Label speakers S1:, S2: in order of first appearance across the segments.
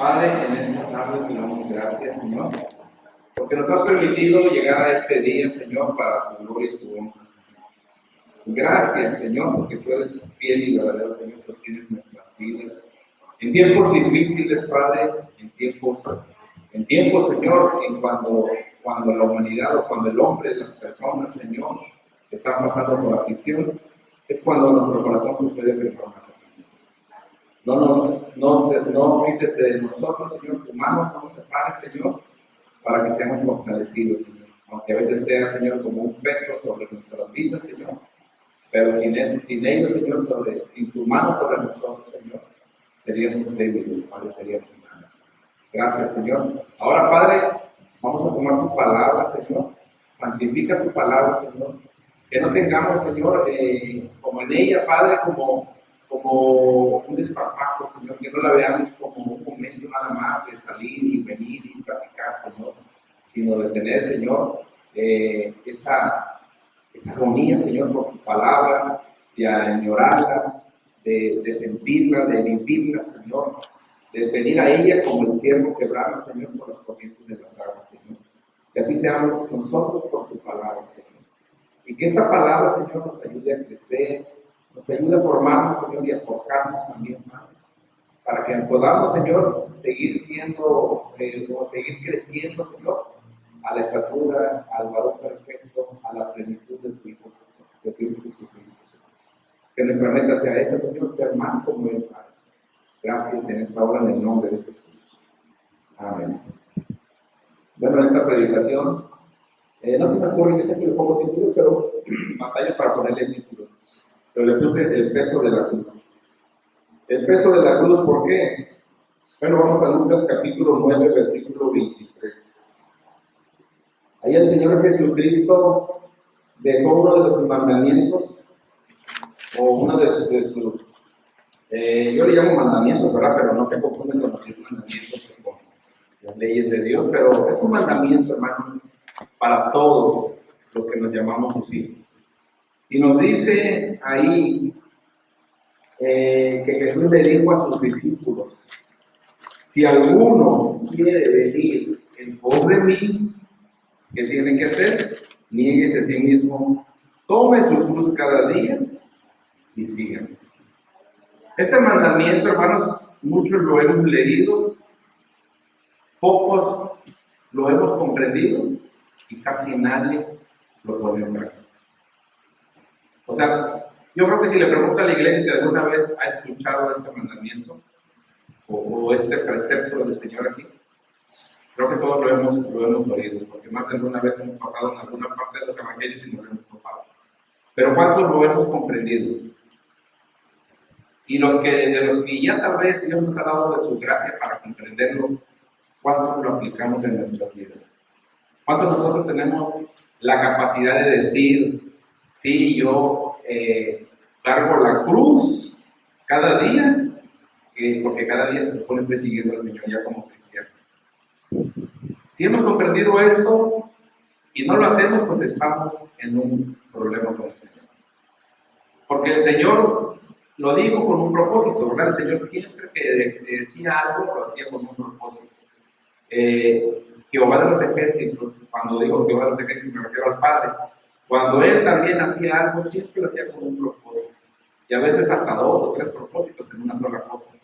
S1: Padre, en esta tarde te damos gracias, Señor, porque nos has permitido llegar a este día, Señor, para tu gloria y tu honra, Señor. Gracias, Señor, porque tú eres fiel y verdadero, Señor, tú tienes nuestras vidas. En tiempos difíciles, Padre, en tiempos, Señor, cuando la humanidad o cuando el hombre, las personas, Señor, están pasando por aflicción, es cuando nuestro corazón se puede firmar más a ti. No quites de nosotros, Señor, tu mano, no nos separes, Señor, para que seamos fortalecidos, Señor. Aunque a veces sea, Señor, como un peso sobre nuestras vidas, Señor. Pero sin ellos, Señor, sin tu mano sobre nosotros, Señor, seríamos débiles, Padre, seríamos nada. Gracias, Señor. Ahora, Padre, vamos a tomar tu palabra, Señor. Santifica tu palabra, Señor. Que no tengamos, Señor, como en ella, Padre, como un desparpajo, Señor, que no la veamos como un momento nada más de salir y venir y platicar, Señor, sino de tener, Señor, esa armonía, Señor, por tu palabra, de añorarla, de sentirla, de vivirla, Señor, de venir a ella como el siervo que brama, Señor, por las corrientes de las aguas, Señor. Que así seamos nosotros por tu palabra, Señor. Y que esta palabra, Señor, nos ayude a crecer, nos ayude a formarnos, Señor, y a forjarnos también, Padre, para que podamos, Señor, seguir siendo, o seguir creciendo, Señor, a la estatura, al varón perfecto, a la plenitud de tu Hijo Jesucristo. Que nuestra meta sea esa, Señor, ser más como Él, Padre. Gracias en esta hora en el nombre de Jesús. Amén. Bueno, esta predicación, no se me ocurre, yo sé que le pongo título, pero batalla para ponerle el título. Pero le puse el peso de la cruz. El peso de la cruz, ¿por qué? Bueno, vamos a Lucas capítulo 9, versículo 23. Ahí el Señor Jesucristo dejó uno de los mandamientos, o uno de sus, yo le llamo mandamientos, ¿verdad? Pero no se confunden con los mandamientos con las leyes de Dios, pero es un mandamiento, hermano, para todos los que nos llamamos sus hijos. Y nos dice ahí que Jesús le dijo a sus discípulos: si alguno quiere venir en pos de mí, ¿qué tiene que hacer? Niéguese a sí mismo, tome su cruz cada día y síganme. Este mandamiento, hermanos, muchos lo hemos leído, pocos lo hemos comprendido y casi nadie lo pone en práctica. O sea, yo creo que si le pregunto a la iglesia si alguna vez ha escuchado este mandamiento o este precepto del Señor aquí, creo que todos lo hemos oído, porque más de alguna vez hemos pasado en alguna parte de los evangelios y no lo hemos topado. Pero ¿cuántos lo hemos comprendido? Y de los que ya tal vez Dios nos ha dado de su gracia para comprenderlo, ¿cuántos lo aplicamos en nuestras vidas? ¿Cuántos nosotros tenemos la capacidad de decir: sí, yo cargo la cruz cada día, porque cada día se supone que estoy siguiendo al Señor ya como cristiano? Si hemos comprendido esto y no lo hacemos, pues estamos en un problema con el Señor. Porque el Señor lo dijo con un propósito, ¿verdad? El Señor siempre que decía algo, lo hacía con un propósito. Jehová de los ejércitos, cuando digo Jehová de los ejércitos me refiero al Padre, cuando Él también hacía algo, siempre lo hacía con un propósito, y a veces hasta 2 o 3 propósitos en una sola cosa.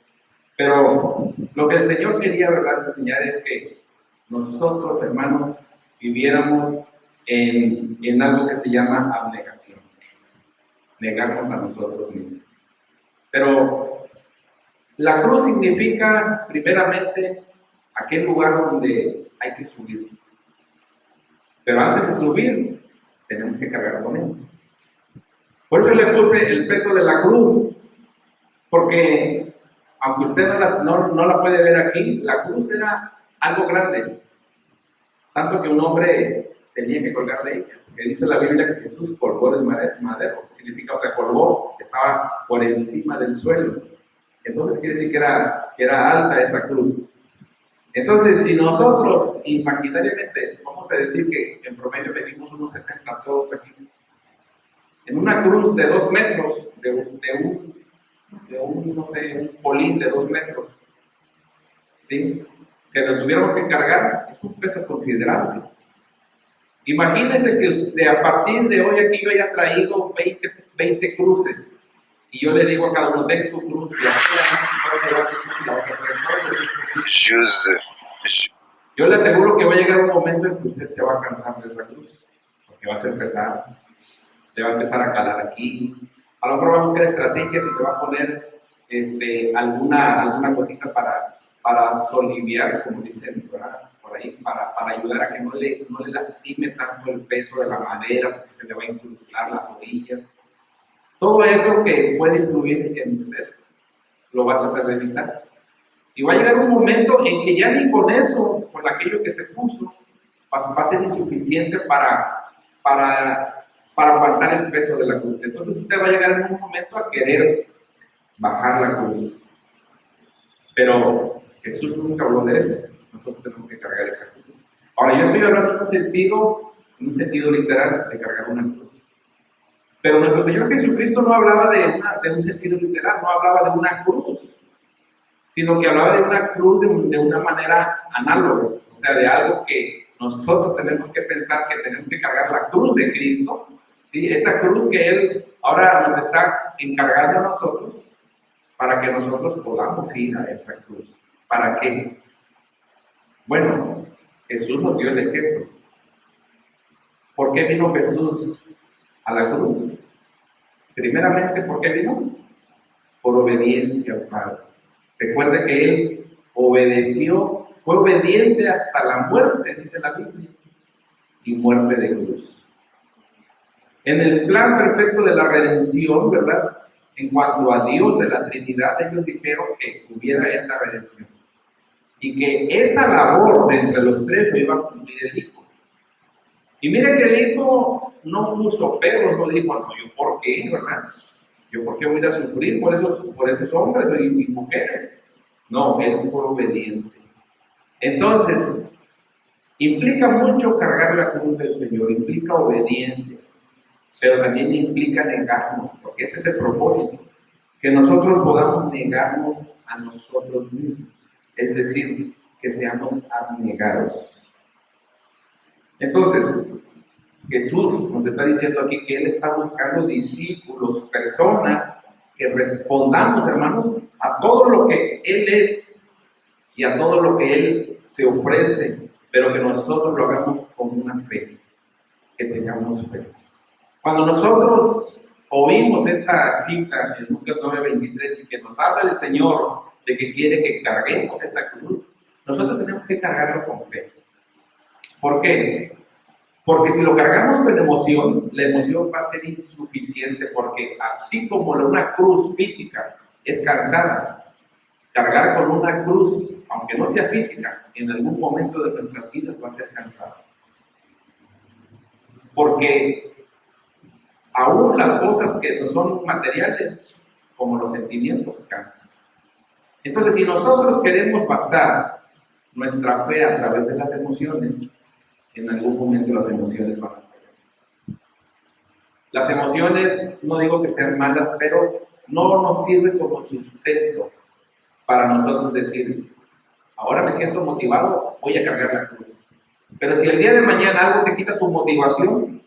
S1: Pero lo que el Señor quería, ¿verdad?, enseñar es que nosotros, hermanos, viviéramos en algo que se llama abnegación, negarnos a nosotros mismos. Pero la cruz significa, primeramente, aquel lugar donde hay que subir. Pero antes de subir, tenemos que cargar con él. Por eso le puse el peso de la cruz, porque aunque usted no la puede ver aquí, la cruz era algo grande, tanto que un hombre tenía que colgar de ella. Que dice la Biblia que Jesús colgó del madero, significa, o sea, colgó, estaba por encima del suelo. Entonces quiere decir que era alta esa cruz. Entonces, si nosotros imaginariamente vamos a decir que en promedio medimos unos 70 todos aquí, en una cruz de 2 metros, de un no sé, un polín de 2 metros, ¿sí? Que lo tuviéramos que cargar, es un peso considerable. Imagínense que a partir de hoy aquí yo haya traído 20 cruces y yo le digo a cada uno, ven tu cruz y yo le aseguro que va a llegar un momento en que usted se va a cansar de esa cruz, porque va a ser pesada, le va a empezar a calar aquí. A lo mejor vamos a buscar estrategias y se va a poner alguna cosita para soliviar, como dicen por ahí, para ayudar a que no le lastime tanto el peso de la madera, porque se le va a incrustar las orillas. Todo eso que puede influir en usted, lo va a tratar de evitar. Y va a llegar un momento en que ya ni con eso, con aquello que se puso, va a ser insuficiente para aguantar el peso de la cruz. Entonces usted va a llegar en un momento a querer bajar la cruz. Pero Jesús nunca habló de eso. Nosotros tenemos que cargar esa cruz. Ahora, yo estoy hablando en un sentido literal de cargar una cruz. Pero nuestro Señor Jesucristo no hablaba de un sentido literal, no hablaba de una cruz, sino que hablaba de una cruz de una manera análoga, o sea, de algo que nosotros tenemos que pensar que tenemos que cargar la cruz de Cristo, ¿sí? Esa cruz que Él ahora nos está encargando a nosotros para que nosotros podamos ir a esa cruz. ¿Para qué? Bueno, Jesús nos dio el ejemplo. ¿Por qué vino Jesús a la cruz? Primeramente, ¿por qué vino? Por obediencia al Padre. Recuerde que Él obedeció, fue obediente hasta la muerte, dice la Biblia, y muerte de cruz. En el plan perfecto de la redención, ¿verdad? En cuanto a Dios de la Trinidad, ellos dijeron que hubiera esta redención. Y que esa labor de entre los tres lo iba a cumplir el Hijo. Y mire que el Hijo no puso peros, no dijo, no, yo por qué, ¿verdad? Yo por qué voy a sufrir por esos hombres y mujeres. No, Él fue obediente. Entonces, implica mucho cargar la cruz del Señor, implica obediencia, pero también implica negarnos, porque ese es el propósito, que nosotros podamos negarnos a nosotros mismos, es decir, que seamos abnegados. Entonces, Jesús nos está diciendo aquí que Él está buscando discípulos, personas que respondamos, hermanos, a todo lo que Él es y a todo lo que Él se ofrece, pero que nosotros lo hagamos con una fe, que tengamos fe. Cuando nosotros oímos esta cita en Lucas 9:23 y que nos habla el Señor de que quiere que carguemos esa cruz, nosotros tenemos que cargarlo con fe. ¿Por qué? Porque si lo cargamos con emoción, la emoción va a ser insuficiente, porque así como una cruz física es cansada, cargar con una cruz, aunque no sea física, en algún momento de nuestras vidas va a ser cansada. Porque aún las cosas que no son materiales, como los sentimientos, cansan. Entonces, si nosotros queremos basar nuestra fe a través de las emociones, en algún momento las emociones van a fallar. Las emociones, no digo que sean malas, pero no nos sirven como sustento para nosotros decir, ahora me siento motivado, voy a cargar la cruz. Pero si el día de mañana algo te quita tu motivación,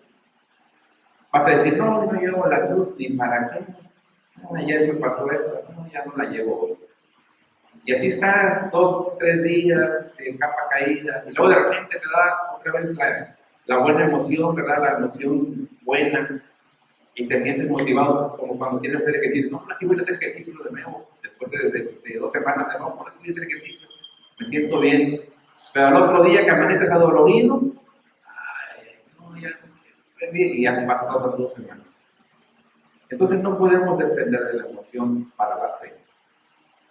S1: vas a decir, no, no llevo la cruz, ni para qué. No, ayer me pasó esto, no, ya no la llevo hoy. Y así estás 2, 3 días de capa caída, y luego de repente te da otra vez la buena emoción, ¿verdad? La emoción buena, y te sientes motivado, como cuando quieres hacer ejercicio. No, ahora sí voy a hacer ejercicio de nuevo, después de 2 semanas de nuevo, ahora sí voy a hacer ejercicio, me siento bien. Pero al otro día que amaneces adolorido, y ya te pasas otras 2 semanas. Entonces no podemos depender de la emoción para la fe.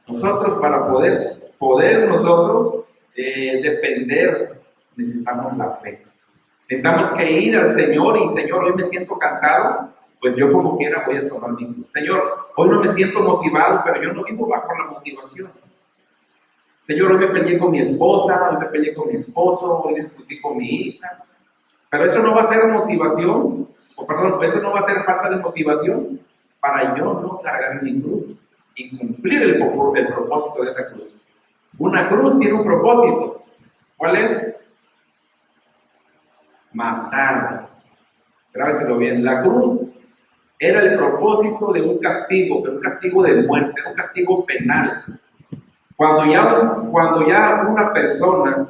S1: Nosotros, para poder nosotros depender, necesitamos la fe. Necesitamos que ir al Señor y, Señor, hoy me siento cansado, pues yo como quiera voy a tomar mi cruz. Señor, hoy no me siento motivado, pero yo no vivo bajo la motivación. Señor, hoy me peleé con mi esposa, hoy me peleé con mi esposo, hoy discutí con mi hija. Pero eso no va a ser motivación, eso no va a ser falta de motivación para yo no cargar mi cruz y cumplir el propósito de esa cruz. Una cruz tiene un propósito. ¿Cuál es? Matar. Grábeselo bien. La cruz era el propósito de un castigo, de un castigo de muerte, un castigo penal. Cuando ya una persona,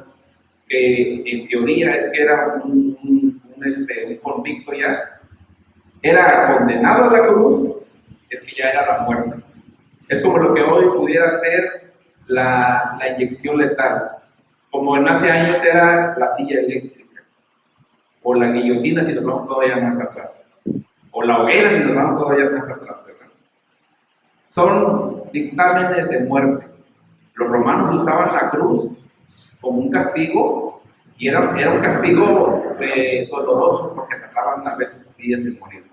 S1: que en teoría es que era un convicto ya, era condenado a la cruz, es que ya era la muerte. Es como lo que hoy pudiera ser la inyección letal, como en hace años era la silla eléctrica, o la guillotina si nos vamos todavía más atrás, o la hoguera si nos vamos todavía más atrás, ¿verdad? Son dictámenes de muerte. Los romanos usaban la cruz como un castigo, y era un castigo doloroso, porque tardaban a veces días en morir.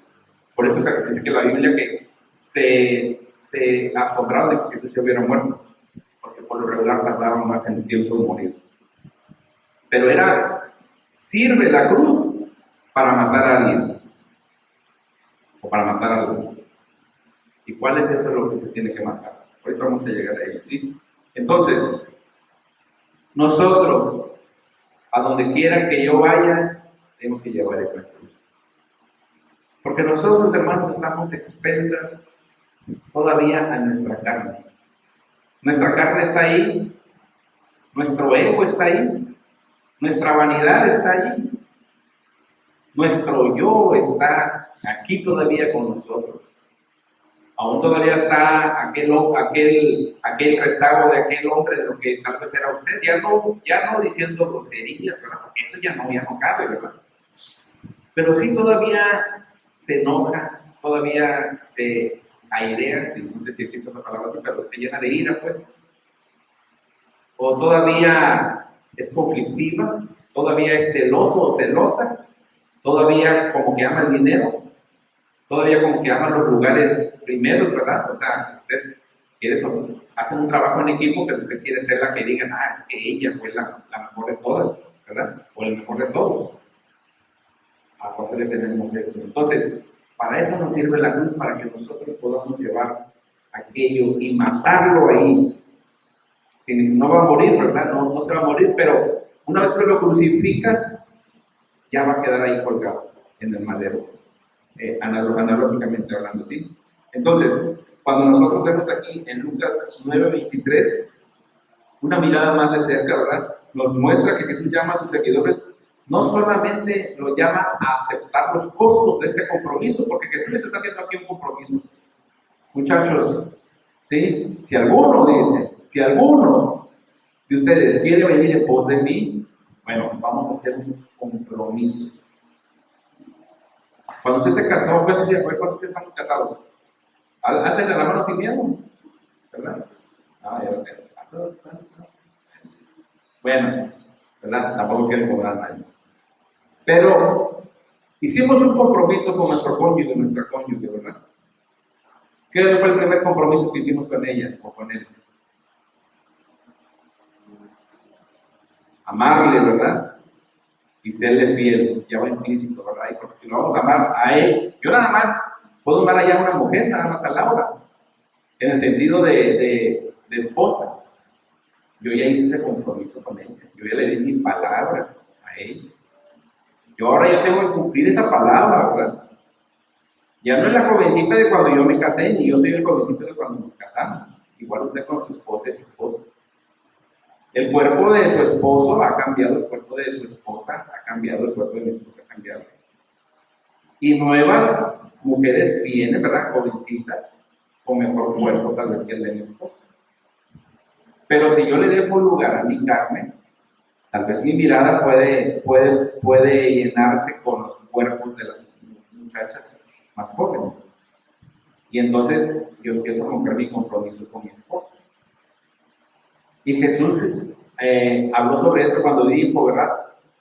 S1: Por eso se dice que la Biblia que se asombraron de que Jesús ya hubiera muerto, porque por lo regular tardaban más en tiempo de morir. Pero sirve la cruz para matar a alguien, o para matar a algo. ¿Y cuál es eso lo que se tiene que matar? Ahorita vamos a llegar a ello, ¿sí? Entonces, nosotros, a donde quiera que yo vaya, tengo que llevar esa cruz. Porque nosotros, hermanos, estamos expensas todavía a nuestra carne. Nuestra carne está ahí, nuestro ego está ahí, nuestra vanidad está ahí, nuestro yo está aquí todavía con nosotros. Aún todavía está aquel rezago de aquel hombre de lo que tal vez era usted, ya no diciendo groserías, ¿verdad? Porque eso ya no cabe, ¿verdad? Pero sí todavía se enoja, todavía se airea, si no sé si existe esa palabra así, pero se llena de ira, pues. O todavía es conflictiva, todavía es celoso o celosa, todavía como que ama el dinero, todavía como que ama los lugares primeros, ¿verdad? O sea, usted quiere hacer un trabajo en equipo, pero usted quiere ser la que digan, es que ella fue la mejor de todas, ¿verdad? O el mejor de todos. ¿A cuánto le tenemos eso? Entonces, para eso nos sirve la cruz, para que nosotros podamos llevar aquello y matarlo ahí. No va a morir, ¿verdad? No se va a morir, pero una vez que lo crucificas, ya va a quedar ahí colgado en el madero, analógicamente hablando, ¿sí? Entonces, cuando nosotros vemos aquí en Lucas 9:23, una mirada más de cerca, ¿verdad? Nos muestra que Jesús llama a sus seguidores, no solamente lo llama a aceptar los costos de este compromiso, porque Jesús les está haciendo aquí un compromiso. Muchachos, ¿sí? Si alguno de ustedes quiere venir en pos de mí, bueno, vamos a hacer un compromiso. Cuando usted se casó, ¿cuántos estamos casados? Hacen la mano sin miedo, ¿verdad? Bueno, ¿verdad? Tampoco quiero cobrar nadie. Pero hicimos un compromiso con nuestro cónyuge, nuestra cónyuge, ¿verdad? ¿Qué fue el primer compromiso que hicimos con ella o con él? Amarle, ¿verdad? Y serle fiel, ya va implícito, ¿verdad? Y porque si lo vamos a amar a él, yo nada más puedo amar allá a una mujer, nada más a Laura, en el sentido de esposa. Yo ya hice ese compromiso con ella, yo ya le di mi palabra a ella. Yo ahora ya tengo que cumplir esa palabra, ¿verdad? Ya no es la jovencita de cuando yo me casé, ni yo soy el jovencito de cuando nos casamos. Igual usted con su esposa y su esposo. El cuerpo de su esposo ha cambiado, el cuerpo de su esposa ha cambiado, el cuerpo de mi esposa ha cambiado. Y nuevas mujeres vienen, ¿verdad? Jovencitas, con mejor cuerpo tal vez que el de mi esposa. Pero si yo le dejo lugar a mi carne, tal vez mi mirada puede llenarse con los cuerpos de las muchachas más jóvenes. Y entonces yo empiezo a romper mi compromiso con mi esposa. Y Jesús habló sobre esto cuando dijo, ¿verdad?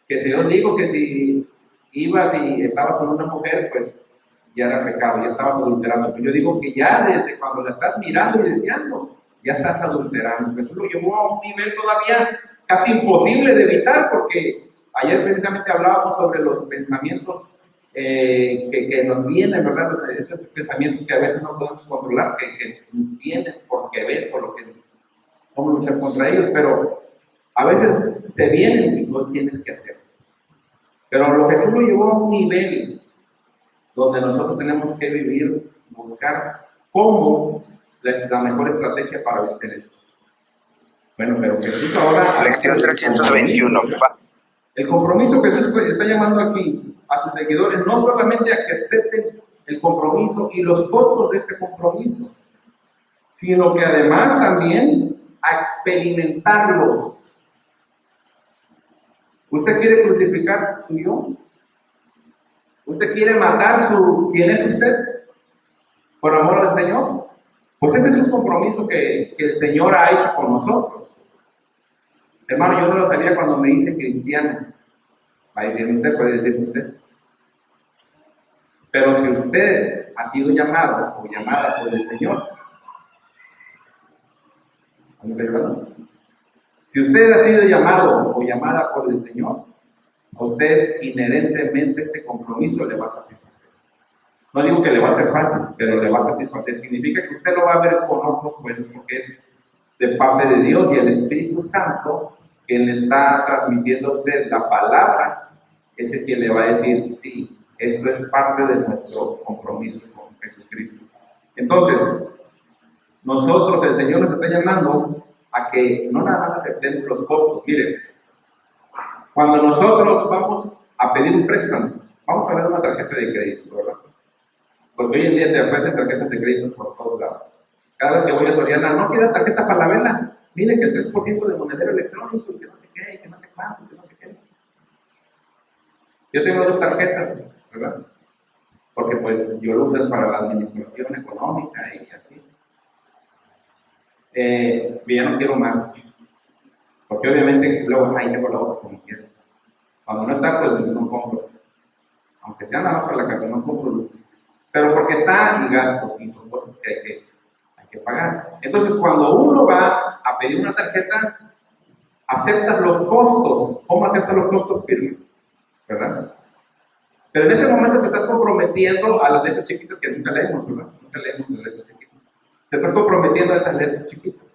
S1: Que el Señor dijo que si ibas y estabas con una mujer, pues ya era pecado, ya estabas adulterando. Pero yo digo que ya desde cuando la estás mirando y deseando, ya estás adulterando. Jesús lo llevó a un nivel todavía casi imposible de evitar, porque ayer precisamente hablábamos sobre los pensamientos que nos vienen, ¿verdad? Esos pensamientos que a veces no podemos controlar, que vienen por lo que cómo luchar contra ellos, pero a veces te vienen y no tienes que hacer. Pero lo Jesús lo llevó a un nivel donde nosotros tenemos que vivir, buscar cómo la mejor estrategia para vencer esto. Bueno, pero Jesús ahora...
S2: Lección 321.
S1: El compromiso que Jesús está llamando aquí a sus seguidores, no solamente a que acepten el compromiso y los costos de este compromiso, sino que además también a experimentarlos. ¿Usted quiere crucificar su yo? ¿Usted quiere matar quién es usted? ¿Por amor al Señor? Pues ese es un compromiso que el Señor ha hecho con nosotros. Hermano, yo no lo sabía cuando me hice cristiano. Va a decir usted, puede decir usted. Pero si usted ha sido llamado o llamada por el Señor, si usted ha sido llamado o llamada por el Señor, a usted inherentemente este compromiso le va a satisfacer. No digo que le va a ser fácil, pero le va a satisfacer. Significa que usted lo va a ver con ojos buenos porque es de parte de Dios y el Espíritu Santo quien le está transmitiendo a usted la palabra, es el que le va a decir, sí, esto es parte de nuestro compromiso con Jesucristo. Entonces, nosotros, el Señor nos está llamando a que no nada más aceptemos los costos. Miren, cuando nosotros vamos a pedir un préstamo, vamos a ver una tarjeta de crédito, ¿verdad? Porque hoy en día te ofrecen tarjetas de crédito por todos lados. Cada vez que voy a Soriana, no queda tarjeta para la vela. Mire que el 3% de monedero electrónico, que no sé qué, que no sé cuánto, que no sé qué. Yo tengo 2 tarjetas, ¿verdad? Porque pues yo lo uso para la administración económica y así. Ya no quiero más. Porque obviamente luego ahí tengo la otra como quiero. Cuando no está, pues no compro. Aunque sea nada más para la casa, no compro. Pero porque está en gasto y son cosas que hay que pagar. Entonces, cuando uno va a pedir una tarjeta, aceptas los costos. ¿Cómo aceptas los costos? Firme, ¿verdad? Pero en ese momento te estás comprometiendo a las letras chiquitas que nunca leemos, ¿verdad? Nunca leemos las letras chiquitas. Te estás comprometiendo a esas letras chiquitas.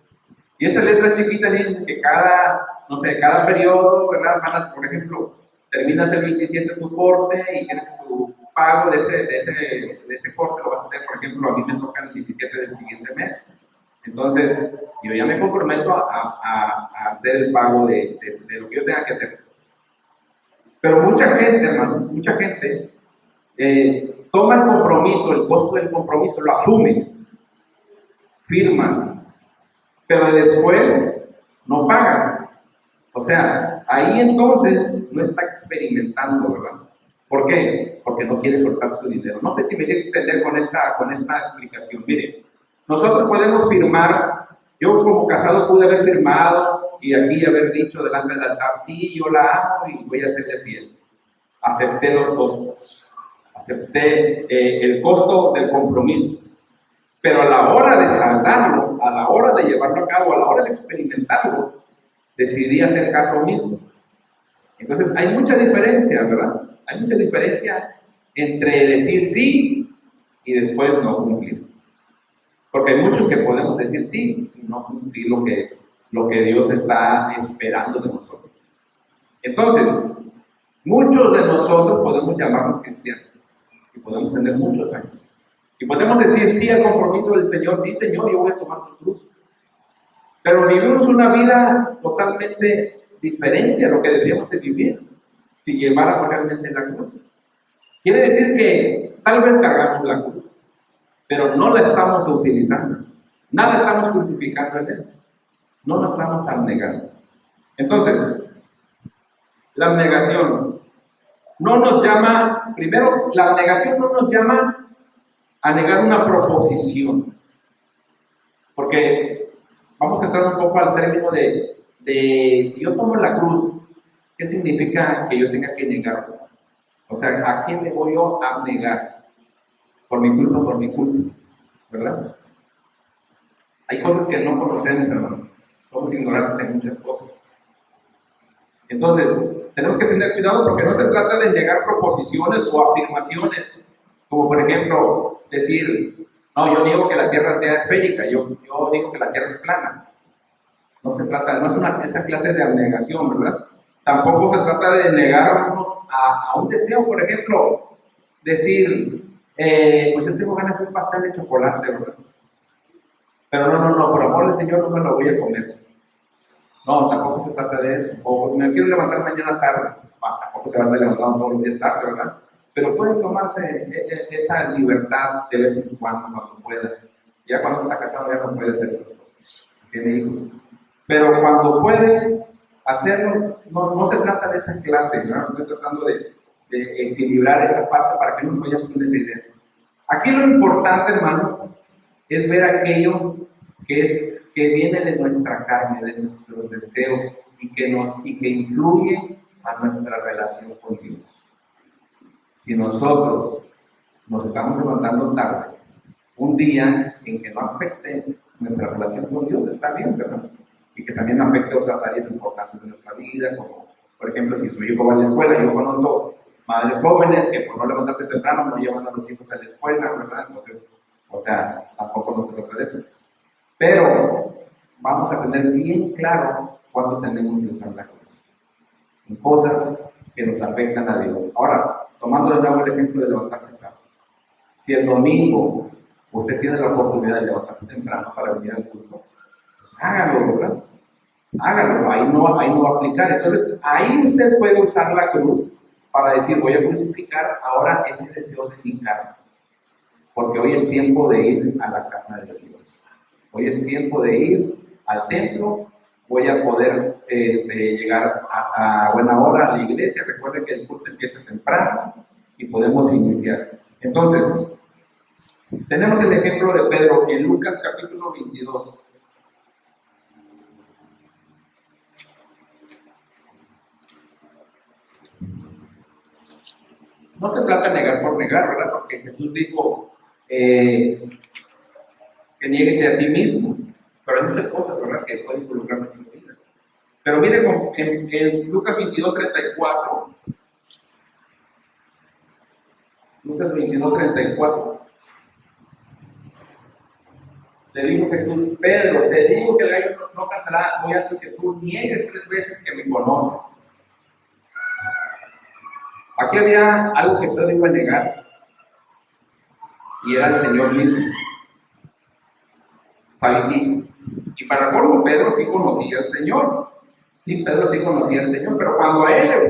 S1: Y esas letras chiquitas dicen que cada periodo, ¿verdad? Por ejemplo, terminas el 27 tu corte y tienes tu pago de ese corte, lo vas a hacer, por ejemplo, a mí me toca el 17 del siguiente mes. Entonces, yo ya me comprometo a hacer el pago de lo que yo tenga que hacer. Pero mucha gente, hermano, toma el compromiso, el costo del compromiso, lo asume, firma, pero después no paga. O sea, ahí entonces no está experimentando, ¿verdad? ¿Por qué? Porque no quiere soltar su dinero. No sé si me quiere entender con esta explicación. Mire, nosotros podemos firmar, yo como casado pude haber firmado y aquí haber dicho delante del altar, sí, yo la amo y voy a serle fiel. Acepté los costos, acepté el costo del compromiso. Pero a la hora de saldarlo, a la hora de llevarlo a cabo, a la hora de experimentarlo, decidí hacer caso omiso. Entonces hay mucha diferencia, ¿verdad? Hay mucha diferencia entre decir sí y después no cumplir. Porque hay muchos que podemos decir sí y no cumplir lo que Dios está esperando de nosotros. Entonces, muchos de nosotros podemos llamarnos cristianos y podemos tener muchos años. Y podemos decir sí al compromiso del Señor, sí Señor, yo voy a tomar tu cruz. Pero vivimos una vida totalmente diferente a lo que deberíamos de vivir si lleváramos realmente la cruz. Quiere decir que tal vez cargamos la cruz, pero no la estamos utilizando. Nada estamos crucificando en él. No nos estamos abnegando. Entonces, la abnegación no nos llama, primero, la abnegación no nos llama a negar una proposición. Porque vamos a entrar un poco al término de si yo tomo la cruz, ¿qué significa que yo tenga que negarlo? O sea, ¿a quién le voy yo a abnegar? Por mi culpa, ¿verdad? Hay cosas que no conocemos, hermano. Somos ignorantes en muchas cosas. Entonces, tenemos que tener cuidado porque no se trata de negar proposiciones o afirmaciones, como por ejemplo, decir, no, yo digo que la Tierra sea esférica, yo digo que la Tierra es plana. No se trata, no es esa clase de abnegación, ¿verdad? Tampoco se trata de negarnos a un deseo, por ejemplo, decir, pues yo tengo ganas de un pastel de chocolate, ¿verdad? Pero no, por amor del Señor no me lo voy a comer. No, tampoco se trata de eso. O me quiero levantar mañana tarde. Tampoco se va a levantar todos los días tarde, ¿verdad? Pero pueden tomarse esa libertad de vez en cuando pueda. Ya cuando está casado ya no puede hacer esas cosas. Tiene hijos. Pero cuando puede hacerlo, no se trata de esa clase, ¿no? Estoy tratando de equilibrar esa parte para que no nos vayamos en esa idea. Aquí lo importante, hermanos, es ver aquello que viene de nuestra carne, de nuestros deseos y que influye a nuestra relación con Dios. Si nosotros nos estamos levantando tarde, un día en que no afecte nuestra relación con Dios, está bien, ¿verdad? Y que también afecte otras áreas importantes de nuestra vida, como por ejemplo si su hijo va a la escuela. Yo conozco madres jóvenes que por no levantarse temprano no llevan a los hijos a la escuela, ¿verdad? Entonces, tampoco nos trata de eso. Pero vamos a tener bien claro cuándo tenemos que usar la cruz en cosas que nos afectan a Dios. Ahora, tomando de nuevo el ejemplo de levantarse temprano. Si el domingo usted tiene la oportunidad de levantarse temprano para venir al culto, pues hágalo, ¿verdad? Hágalo, ahí no va a aplicar. Entonces, ahí usted puede usar la cruz para decir, voy a crucificar ahora ese deseo de mi carne. Porque hoy es tiempo de ir a la casa de Dios. Hoy es tiempo de ir al templo. Voy a poder llegar a buena hora a la iglesia. Recuerden que el culto empieza temprano y podemos iniciar. Entonces, tenemos el ejemplo de Pedro en Lucas capítulo 22. No se trata de negar por negar, ¿verdad? Porque Jesús dijo que nieguese a sí mismo. Pero hay muchas cosas, ¿verdad?, que pueden involucrar nuestras vidas. Pero mire, en Lucas 22, 34. Lucas 22, 34. Le dijo Jesús, Pedro, te digo que el gallo no cantará muy antes que tú niegues 3 veces que me conoces. Aquí había algo que Pedro iba a negar, y era el Señor mismo. Y para colmo, Pedro sí conocía al Señor. Sí, Pedro sí conocía al Señor, pero cuando a él le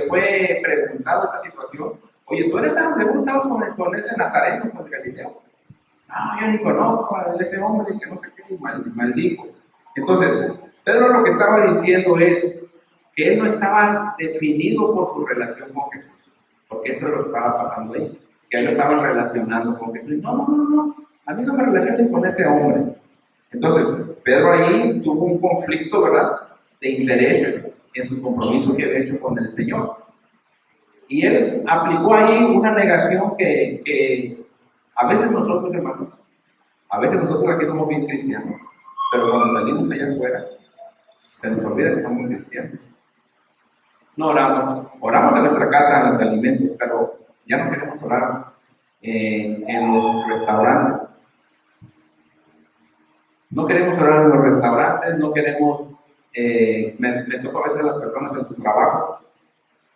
S1: fue preguntado esa situación, oye, ¿tú estabas con ese Nazareno, con el Galileo? No, yo ni conozco a ese hombre que no sé qué, maldijo. Entonces, Pedro lo que estaba diciendo es que él no estaba definido por su relación con Jesús, porque eso es lo que estaba pasando ahí, que él lo estaban relacionando con Jesús. No, a mí no me relacionen con ese hombre. Entonces, Pedro ahí tuvo un conflicto, ¿verdad?, de intereses en su compromiso que había hecho con el Señor. Y él aplicó ahí una negación que a veces nosotros, hermanos, aquí somos bien cristianos, pero cuando salimos allá afuera, se nos olvida que somos cristianos. No oramos en nuestra casa, en los alimentos, pero ya no queremos orar en los restaurantes. No queremos orar en los restaurantes, no queremos, me toco a veces a las personas en sus trabajos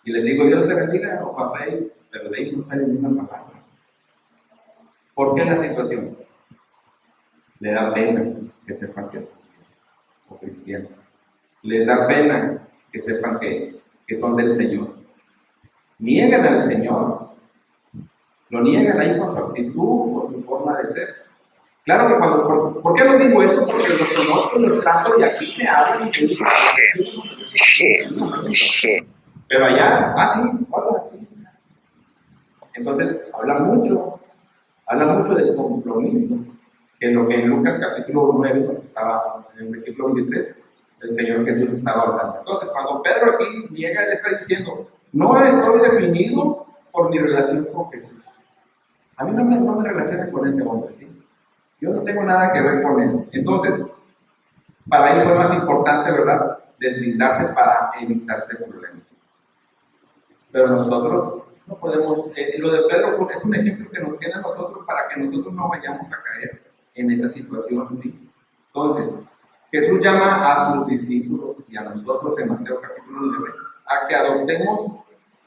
S1: y les digo, Dios te bendiga, o papá, pero de ahí no sale ninguna palabra. ¿Por qué la situación? Le da pena que sepan que es cristiano. Les da pena que sepan que son del Señor. Niegan al Señor. Lo niegan ahí con su actitud, con su forma de ser. Claro que ¿por qué lo digo esto? Porque los conozco, los trato y aquí me hablan y me dicen pero allá, sí. Entonces, habla mucho del compromiso, que lo que en Lucas capítulo 9 nos estaba, en el versículo 23, el Señor Jesús estaba hablando. Entonces, cuando Pedro aquí niega, él está diciendo, no estoy definido por mi relación con Jesús. A mí no me relaciona con ese hombre, ¿sí? Yo no tengo nada que ver con él. Entonces, para él fue más importante, ¿verdad?, deslindarse para evitarse problemas. Pero nosotros no podemos, lo de Pedro es un ejemplo que nos queda a nosotros para que nosotros no vayamos a caer en esa situación, ¿sí? Entonces, Jesús llama a sus discípulos y a nosotros en Mateo capítulo 9 a que adoptemos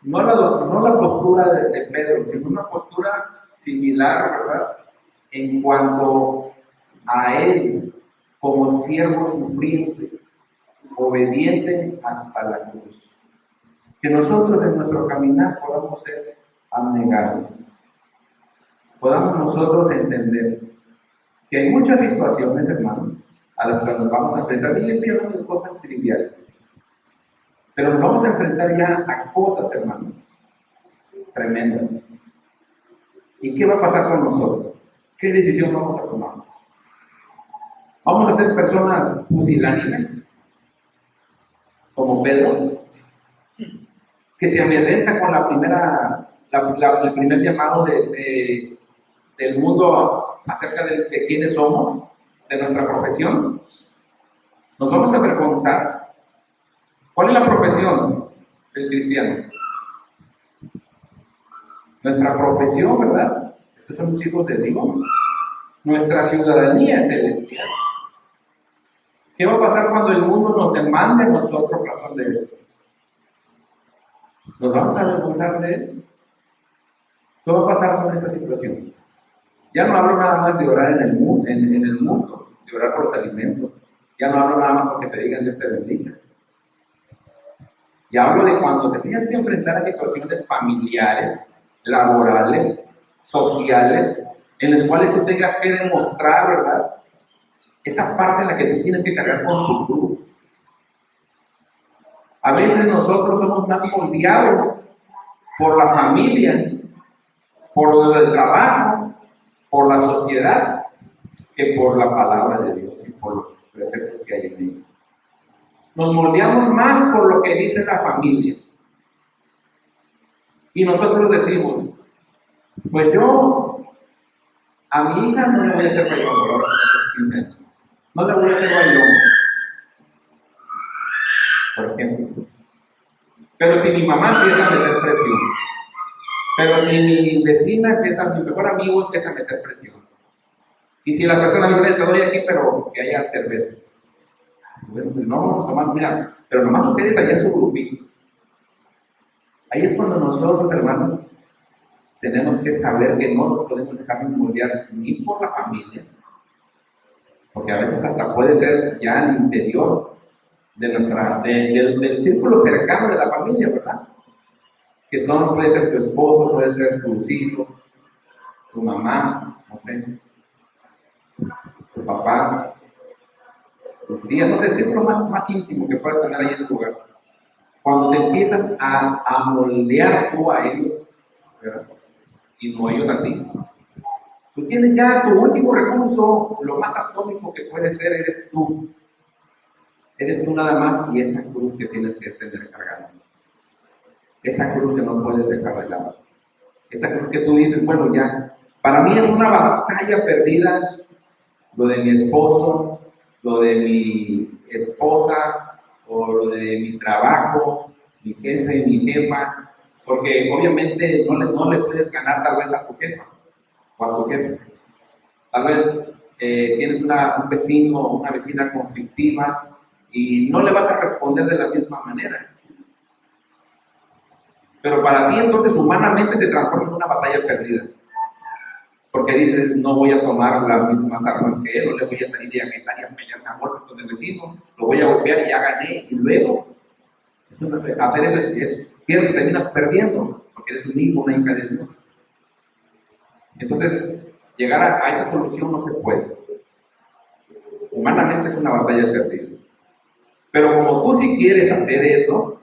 S1: no la postura de Pedro, sino una postura similar, ¿verdad? En cuanto a él como siervo sufriente, obediente hasta la cruz. Que nosotros en nuestro caminar podamos ser abnegados. Podamos nosotros entender que hay muchas situaciones, hermano, a las que nos vamos a enfrentar. Y estoy hablando de cosas triviales. Pero nos vamos a enfrentar ya a cosas, hermano, tremendas. ¿Y qué va a pasar con nosotros? ¿Qué decisión vamos a tomar? ¿Vamos a ser personas pusilánimes? Como Pedro, que se amedrenta con el primer llamado del mundo acerca de quiénes somos, de nuestra profesión. Nos vamos a avergonzar. ¿Cuál es la profesión del cristiano? Nuestra profesión, ¿verdad? Es que somos hijos de Dios. Nuestra ciudadanía es celestial. ¿Qué va a pasar cuando el mundo nos demande a nosotros razón de esto? ¿Nos vamos a avergonzar de él? ¿Qué va a pasar con esta situación? Ya no hablo nada más de orar en el mundo, de orar por los alimentos. Ya no hablo nada más porque te digan Dios te bendiga. Ya hablo de cuando te tengas que enfrentar a situaciones familiares, laborales, sociales, en las cuales tú tengas que demostrar, ¿verdad? Esa parte en la que tú tienes que cargar con tu cruz. A veces nosotros somos más moldeados por la familia, por lo del trabajo, por la sociedad, que por la palabra de Dios y por los preceptos que hay en ella. Nos moldeamos más por lo que dice la familia. Y nosotros decimos, pues yo a mi hija no le voy a hacer bailón a los 15 años. No le voy a hacer bailón, por ejemplo. Pero si mi mamá empieza a meter presión, pero si mi vecina mi mejor amigo empieza a meter presión, y si la persona vive te doy aquí, pero que haya cerveza. Bueno, pues no vamos a tomar, mira, pero nomás ustedes allá en su grupito. Ahí es cuando nosotros, hermanos, tenemos que saber que no nos podemos dejar moldear ni por la familia, porque a veces hasta puede ser ya al interior de del círculo cercano de la familia, ¿verdad? Que puede ser tu esposo, puede ser tus hijos, tu mamá, no sé, tu papá, tus tías, no sé, el círculo más íntimo que puedas tener ahí en tu hogar. Cuando te empiezas a moldear tú a ellos, ¿verdad? Y no ellos a ti. Tú tienes ya tu último recurso, lo más atómico que puede ser, eres tú. Eres tú nada más y esa cruz que tienes que tener cargando. Esa cruz que no puedes dejar de lado. Esa cruz que tú dices, bueno, ya, para mí es una batalla perdida lo de mi esposo, lo de mi esposa, o lo de mi trabajo, mi jefe, mi jefa, porque obviamente no le puedes ganar tal vez a tu jefa o a tu jefe. Tal vez tienes un vecino o una vecina conflictiva y no le vas a responder de la misma manera. Pero para ti entonces humanamente se transforma en una batalla perdida. Porque dices, no voy a tomar las mismas armas que él, no le voy a salir de agitar y a pelearme a golpes con el vecino, lo voy a golpear y ya gané, y luego hacer eso terminas perdiendo, porque eres un hijo, una hija de Dios. Entonces, llegar a esa solución no se puede. Humanamente es una batalla perdida. Pero como tú sí quieres hacer eso,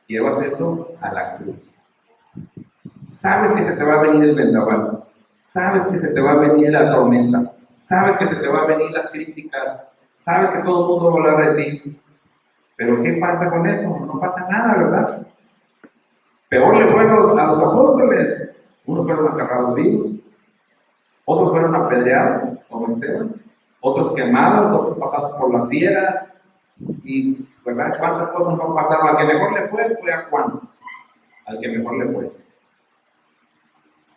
S1: llevas eso a la cruz. Sabes que se te va a venir el vendaval. Sabes que se te va a venir la tormenta, sabes que se te van a venir las críticas, sabes que todo el mundo va a hablar de ti, pero ¿qué pasa con eso? No pasa nada, ¿verdad? Peor le fue a los apóstoles, unos fueron aserrados vivos, otros fueron apedreados, como Esteban, otros quemados, otros pasados por las fieras, y ¿verdad? ¿Cuántas cosas no pasaron? Al que mejor le fue a Juan, al que mejor le fue.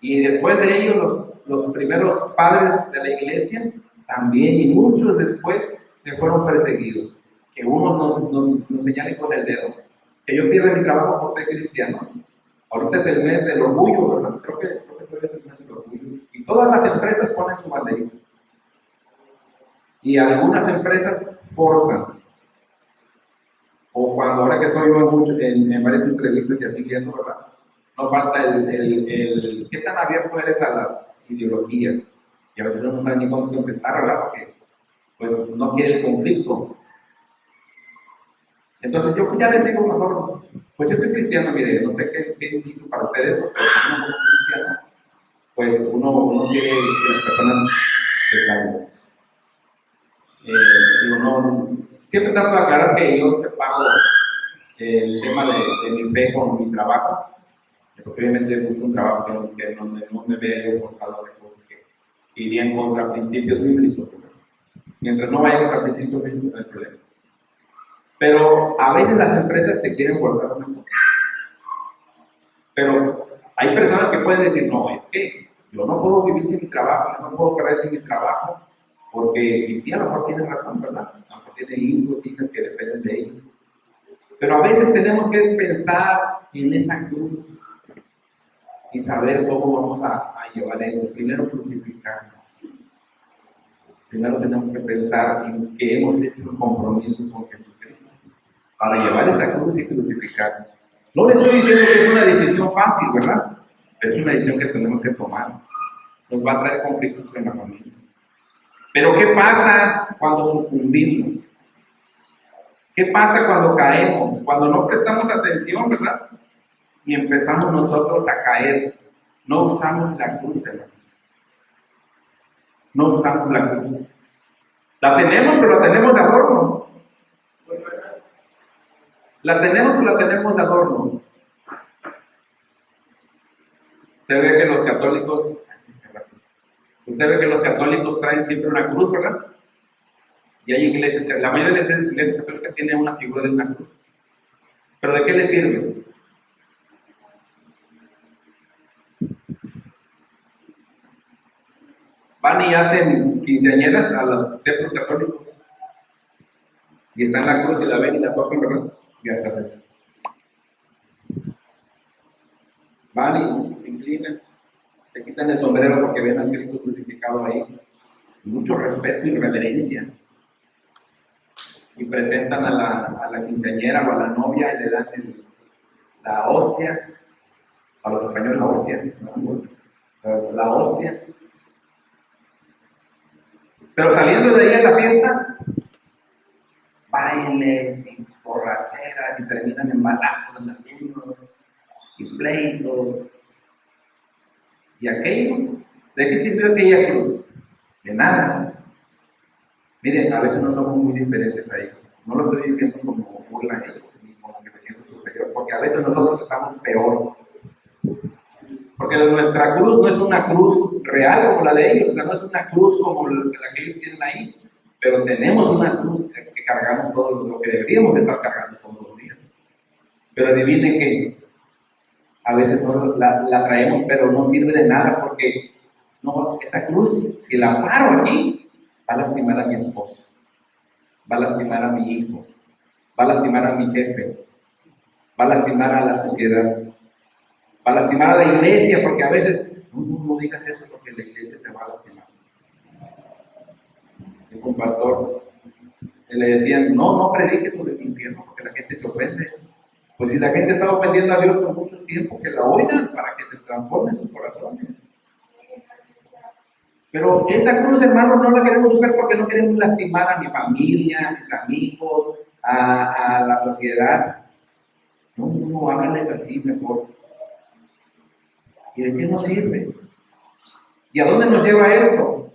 S1: Y después de ellos, los primeros padres de la iglesia, también, y muchos después, que fueron perseguidos, que unos nos señalen con el dedo, que yo pierda mi trabajo por ser cristiano. Ahorita es el mes del orgullo, ¿verdad? Creo que todavía es el mes del orgullo. Y todas las empresas ponen su banderita. Y algunas empresas forzan. O cuando ahora que estoy en varias entrevistas y así viendo, ¿verdad? No falta el qué tan abierto eres a las ideologías. Y a veces uno no sabe ni cómo empezar, ¿verdad? Porque pues no quiere el conflicto. Entonces yo ya les digo mejor, pues yo soy cristiano, mire, no sé qué indico para ustedes, pero si uno como cristiano, pues uno quiere que las personas se salven. Siempre trato de aclarar que yo separo el tema de mi fe con mi trabajo, porque obviamente busco un trabajo que no me vea forzado a hacer cosas que irían contra principios bíblicos. Mientras no vaya contra principios bíblicos, no hay problema. Pero a veces las empresas te quieren forzar una cosa. Pero hay personas que pueden decir, no, es que yo no puedo vivir sin mi trabajo, yo no puedo creer sin mi trabajo, porque, y sí, a lo mejor tiene razón, ¿verdad? A lo mejor tiene hijos, hijas que dependen de ellos. Pero a veces tenemos que pensar en esa cruz y saber cómo vamos a llevar eso. Primero crucificarnos. Primero tenemos que pensar en que hemos hecho un compromiso con Jesucristo para llevar esa cruz y crucificarnos. No le estoy diciendo que es una decisión fácil, ¿verdad? Pero es una decisión que tenemos que tomar. Nos va a traer conflictos con la familia. Pero ¿qué pasa cuando sucumbimos? ¿Qué pasa cuando caemos? Cuando no prestamos atención, ¿verdad? Y empezamos nosotros a caer. No usamos la cruz, hermano. No usamos la cruz. La tenemos, pero la tenemos de adorno. La tenemos, pero la tenemos de adorno. Usted ve que los católicos traen siempre una cruz, ¿verdad? Y hay iglesias que, la mayoría de las iglesias católicas tienen una figura de una cruz. ¿Pero de qué le sirve? Van y hacen quinceañeras a los templos católicos. Y está en la cruz y la ven y la tocan, ¿verdad? Y hasta se van y se inclinan, se quitan el sombrero porque ven a Cristo crucificado ahí. Mucho respeto y reverencia. Y presentan a la quinceañera o a la novia y le dan la hostia. A los españoles la hostia, ¿no? La hostia. Pero saliendo de ahí a la fiesta, bailes y borracheras y terminan en balazos en algunos y pleitos. ¿Y aquello? ¿De qué sirvió aquella cruz? De nada. Miren, a veces no somos muy diferentes ahí. No lo estoy diciendo como burla a ellos, ni como que me siento superior, porque a veces nosotros estamos peor. Porque nuestra cruz no es una cruz real como la de ellos, o sea, no es una cruz como la que ellos tienen ahí, pero tenemos una cruz que cargamos todo lo que deberíamos de estar cargando todos los días. Pero adivinen que a veces no la traemos, pero no sirve de nada porque no, esa cruz, si la paro aquí, va a lastimar a mi esposo, va a lastimar a mi hijo, va a lastimar a mi jefe, va a lastimar a la sociedad, va a lastimar a la iglesia, porque a veces no digas eso porque la iglesia se va a lastimar. Dijo un pastor, le decían, no prediques sobre el infierno porque la gente se ofende. Pues si la gente estaba ofendiendo a Dios por mucho tiempo, que la oigan para que se transformen sus corazones. Pero esa cruz, hermano, no la queremos usar porque no queremos lastimar a mi familia, a mis amigos, a la sociedad. No, háganles así mejor. ¿Y de qué nos sirve? ¿Y a dónde nos lleva esto?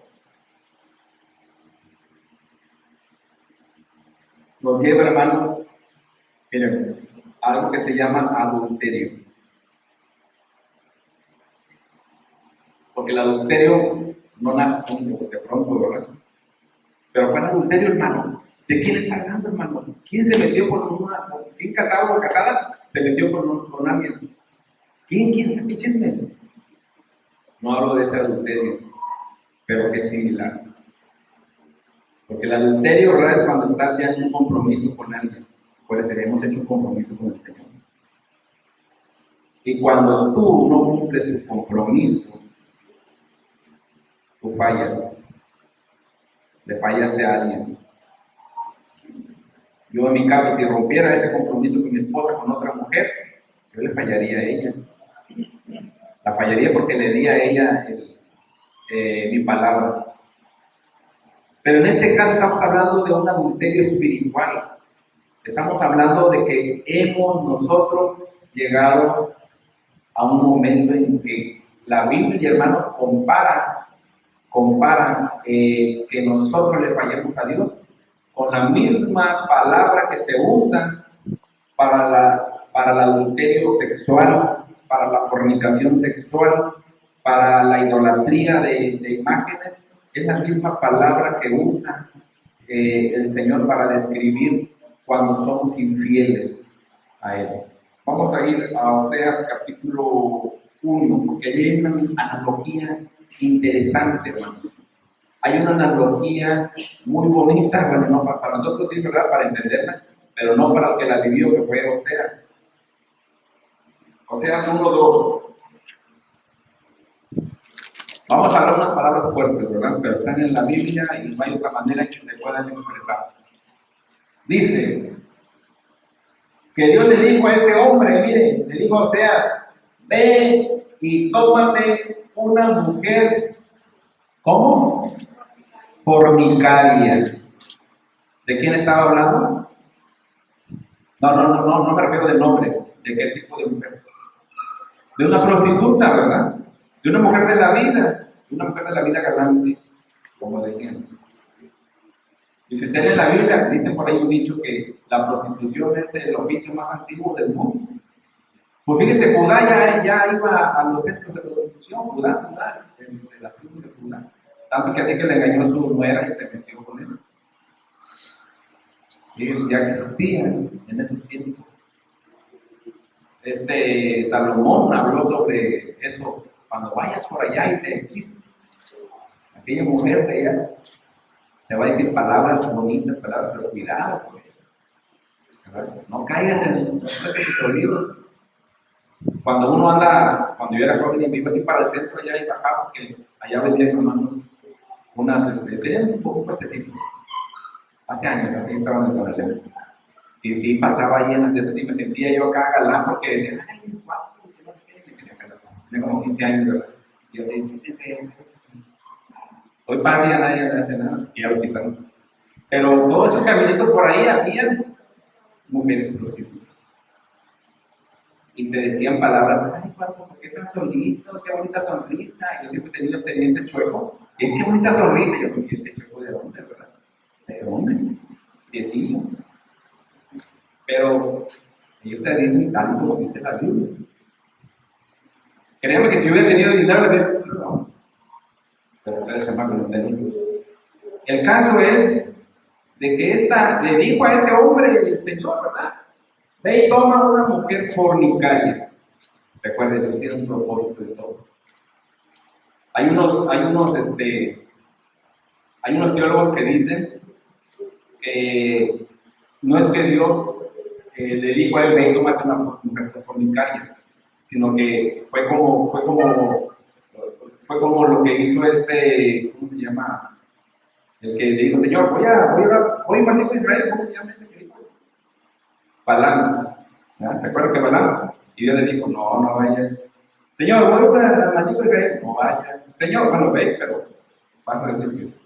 S1: Nos lleva, hermanos, miren, a algo que se llama adulterio. Porque el adulterio no nace de pronto, ¿verdad? Pero ¿cuál adulterio, hermano? ¿De quién está hablando, hermano? ¿Quién se metió quién casado o casada se metió con alguien? ¿Quién sabe chisme? No hablo de ese adulterio, pero que es similar. Porque el adulterio, ¿verdad?, es cuando estás ya en un compromiso con alguien. Puede ser, hemos hecho un compromiso con el Señor. Y cuando tú no cumples tu compromiso, tú fallas. Le fallaste a alguien. Yo en mi caso, si rompiera ese compromiso con mi esposa, con otra mujer, yo le fallaría a ella. La fallaría porque le di a ella mi palabra. Pero en este caso estamos hablando de un adulterio espiritual. Estamos hablando de que hemos nosotros llegado a un momento en que la Biblia, hermanos, compara que nosotros le fallemos a Dios con la misma palabra que se usa para el adulterio sexual, para la fornicación sexual, para la idolatría de imágenes. Es la misma palabra que usa el Señor para describir cuando somos infieles a Él. Vamos a ir a Oseas capítulo 1, porque hay una analogía interesante, hermano. Hay una analogía muy bonita, bueno, no para nosotros sí, ¿verdad?, para entenderla, pero no para el que la vivió, que fue Oseas. Oseas 1:2. Vamos a hablar unas palabras fuertes, ¿verdad?, pero están en la Biblia y no hay otra manera que se puedan expresar. Dice que Dios le dijo a este hombre, mire, le dijo a Oseas, ve y tómate una mujer, ¿cómo? Fornicaria. ¿De quién estaba hablando? No me refiero del nombre. ¿De qué tipo de mujer? De una prostituta, ¿verdad? De una mujer de la vida. De una mujer de la vida galante, como decían. Y si usted lee la Biblia, dice por ahí un dicho que la prostitución es el oficio más antiguo del mundo. Pues fíjese, Judá ya iba a los centros de prostitución, Judá, de la tribu de Judá. Tanto que así que le engañó a su nuera y se metió con él. Ellos ya existían en esos tiempos. Salomón habló sobre eso. Cuando vayas por allá y te chistes, aquella mujer de ellas te va a decir palabras bonitas, palabras, pero cuidado, no caigas en esos olvidos. Cuando yo era joven y me iba así para el centro allá y bajaba, porque allá vendían unas, tenían un poco fuertecito. Hace años, así estaban en el. Y sí, pasaba ahí en las veces y me sentía yo acá galán porque decían, ay, guapo, que no sé qué, se quería calar. Tenía como 15 años, ¿verdad? Y yo así, métese. Hoy pasa y ya nadie hace nada, y ya lo quitaron. Pero todos esos caminitos por ahí habían mujeres prostitutas. Y te decían palabras, ay, guapo, ¿por qué tan solito? Qué bonita sonrisa. Y yo siempre tenía el teniente chueco. Y qué bonita sonrisa. Y yo, ¿teniente chueco de dónde, verdad? ¿De dónde? De ti. Pero ellos te dicen tal como dice la Biblia. Créeme que si hubiera tenido dinero, no. Pero ustedes sepan que no tenía. El caso es de que le dijo a este hombre el Señor, ¿verdad? Ve y toma una mujer fornicaria. Recuerden, Dios tiene un propósito de todo. Hay unos teólogos que dicen que no es que Dios le dijo a él, ve y tómate una mujer fornicaria, sino que fue como lo que hizo ¿cómo se llama? El que le dijo, Señor, voy a maldito Israel, ¿cómo se llama este Cristo? Balaam. ¿Se acuerdan que Balaam? Y Dios le dijo, no vayas. Señor, voy a maldito Israel, no vayas. Señor, bueno, ve, pero vas a decir que.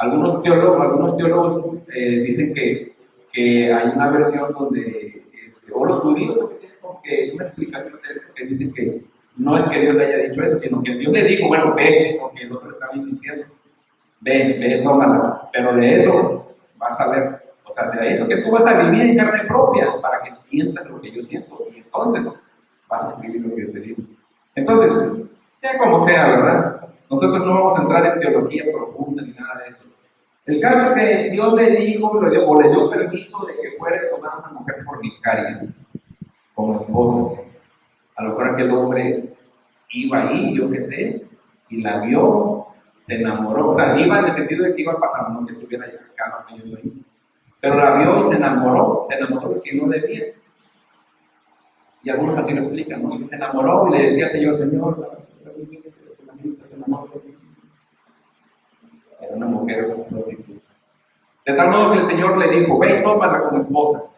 S1: Algunos teólogos dicen que hay una versión donde, o los judíos, porque tienen como que una explicación de esto, que dicen que no es que Dios le haya dicho eso, sino que Dios le dijo, bueno, ve, porque el otro estaba insistiendo. Ve, tómala, pero de eso vas a ver, o sea, de eso que tú vas a vivir en carne propia, para que sientas lo que yo siento, y entonces vas a escribir lo que yo te digo. Entonces, sea como sea, ¿verdad? Nosotros no vamos a entrar en teología profunda ni nada de eso. El caso es que Dios le dijo, o le dio permiso de que fuera a tomar una mujer fornicaria como esposa. A lo mejor aquel hombre iba ahí, yo qué sé, y la vio, Se enamoró, o sea, iba en el sentido de que iba pasando, no que estuviera ya acá, pero la vio y se enamoró de que no debía. Y algunos así lo explican, ¿no? Que se enamoró y le decía al Señor, Señor, se enamoró de mí. Era una mujer prostituta. De tal modo que el Señor le dijo, ve y tómala como esposa.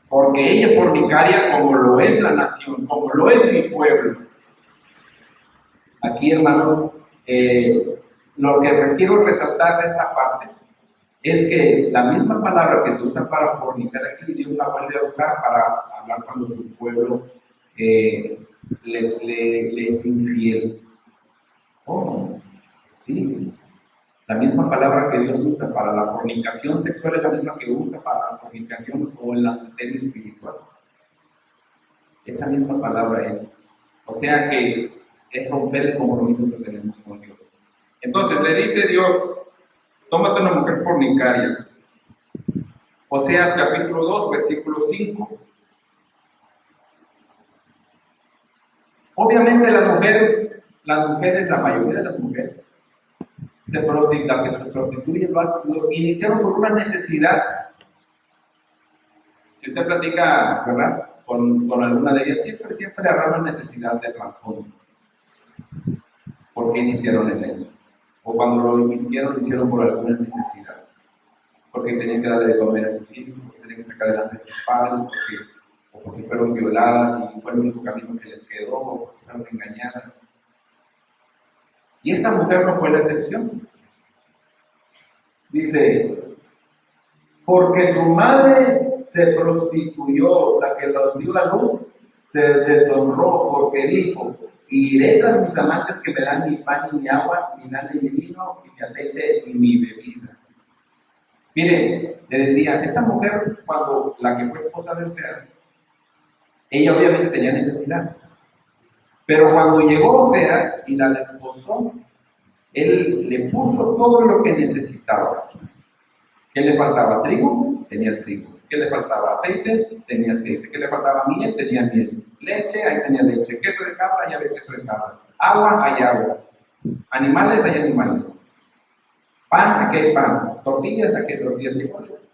S1: Porque ella es fornicaria como lo es la nación, como lo es mi pueblo. Aquí, hermanos, lo que quiero resaltar de esta parte es que la misma palabra que se usa para fornicar aquí, Dios la vuelve a usar para hablar cuando su pueblo le es infiel. Oh, sí. La misma palabra que Dios usa para la fornicación sexual es la misma que usa para la fornicación o el adulterio espiritual. Esa misma palabra es. O sea que es romper el compromiso que tenemos con Dios. Entonces le dice Dios, tómate una mujer fornicaria. Oseas capítulo 2, versículo 5. Obviamente las mujeres, la mayoría de las mujeres, que se prostituyen, lo iniciaron por una necesidad. Si usted platica, ¿verdad?, con alguna de ellas, siempre habrá una necesidad de trasfondo. ¿Por qué iniciaron en eso? O cuando lo hicieron por alguna necesidad. Porque tenían que darle de comer a sus hijos, porque tenían que sacar adelante a sus padres, porque fueron violadas y fue el único camino que les quedó, o porque fueron engañadas. Y esta mujer no fue la excepción. Dice, porque su madre se prostituyó, la que los dio a luz, se deshonró, porque dijo, iré tras mis amantes que me dan mi pan y mi agua, mi lana y mi vino, y mi aceite y mi bebida. Miren, le decía, esta mujer, cuando la que fue esposa de Oseas, ella obviamente tenía necesidad. Pero cuando llegó Oseas y la desposó, él le puso todo lo que necesitaba. ¿Qué le faltaba? ¿Trigo? Tenía trigo. ¿Qué le faltaba? ¿Aceite? Tenía aceite. ¿Qué le faltaba? Miel? Tenía miel. ¿Leche? Ahí tenía leche. ¿Queso de cabra? Ahí había queso de cabra. ¿Agua? Hay agua. ¿Animales? Hay animales. ¿Pan? Aquí hay pan. ¿Tortillas? Aquí hay tortillas de frijoles.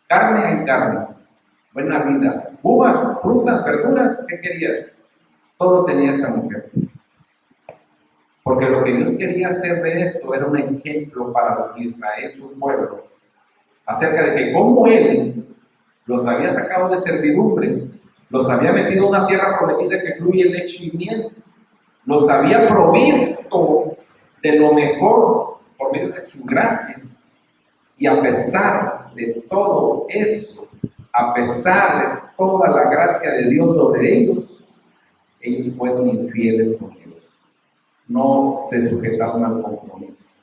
S1: ¿Carne? Hay carne. Buena vida. ¿Uvas? ¿Frutas? ¿Verduras? ¿Qué querías? Todo tenía esa mujer. Porque lo que Dios quería hacer de esto era un ejemplo para Israel, su pueblo, acerca de que como Él los había sacado de servidumbre, los había metido en una tierra prometida que fluye leche y miel, los había provisto de lo mejor por medio de su gracia, y a pesar de todo eso, a pesar de toda la gracia de Dios sobre ellos fueron infieles con Dios. No se sujetaron al compromiso.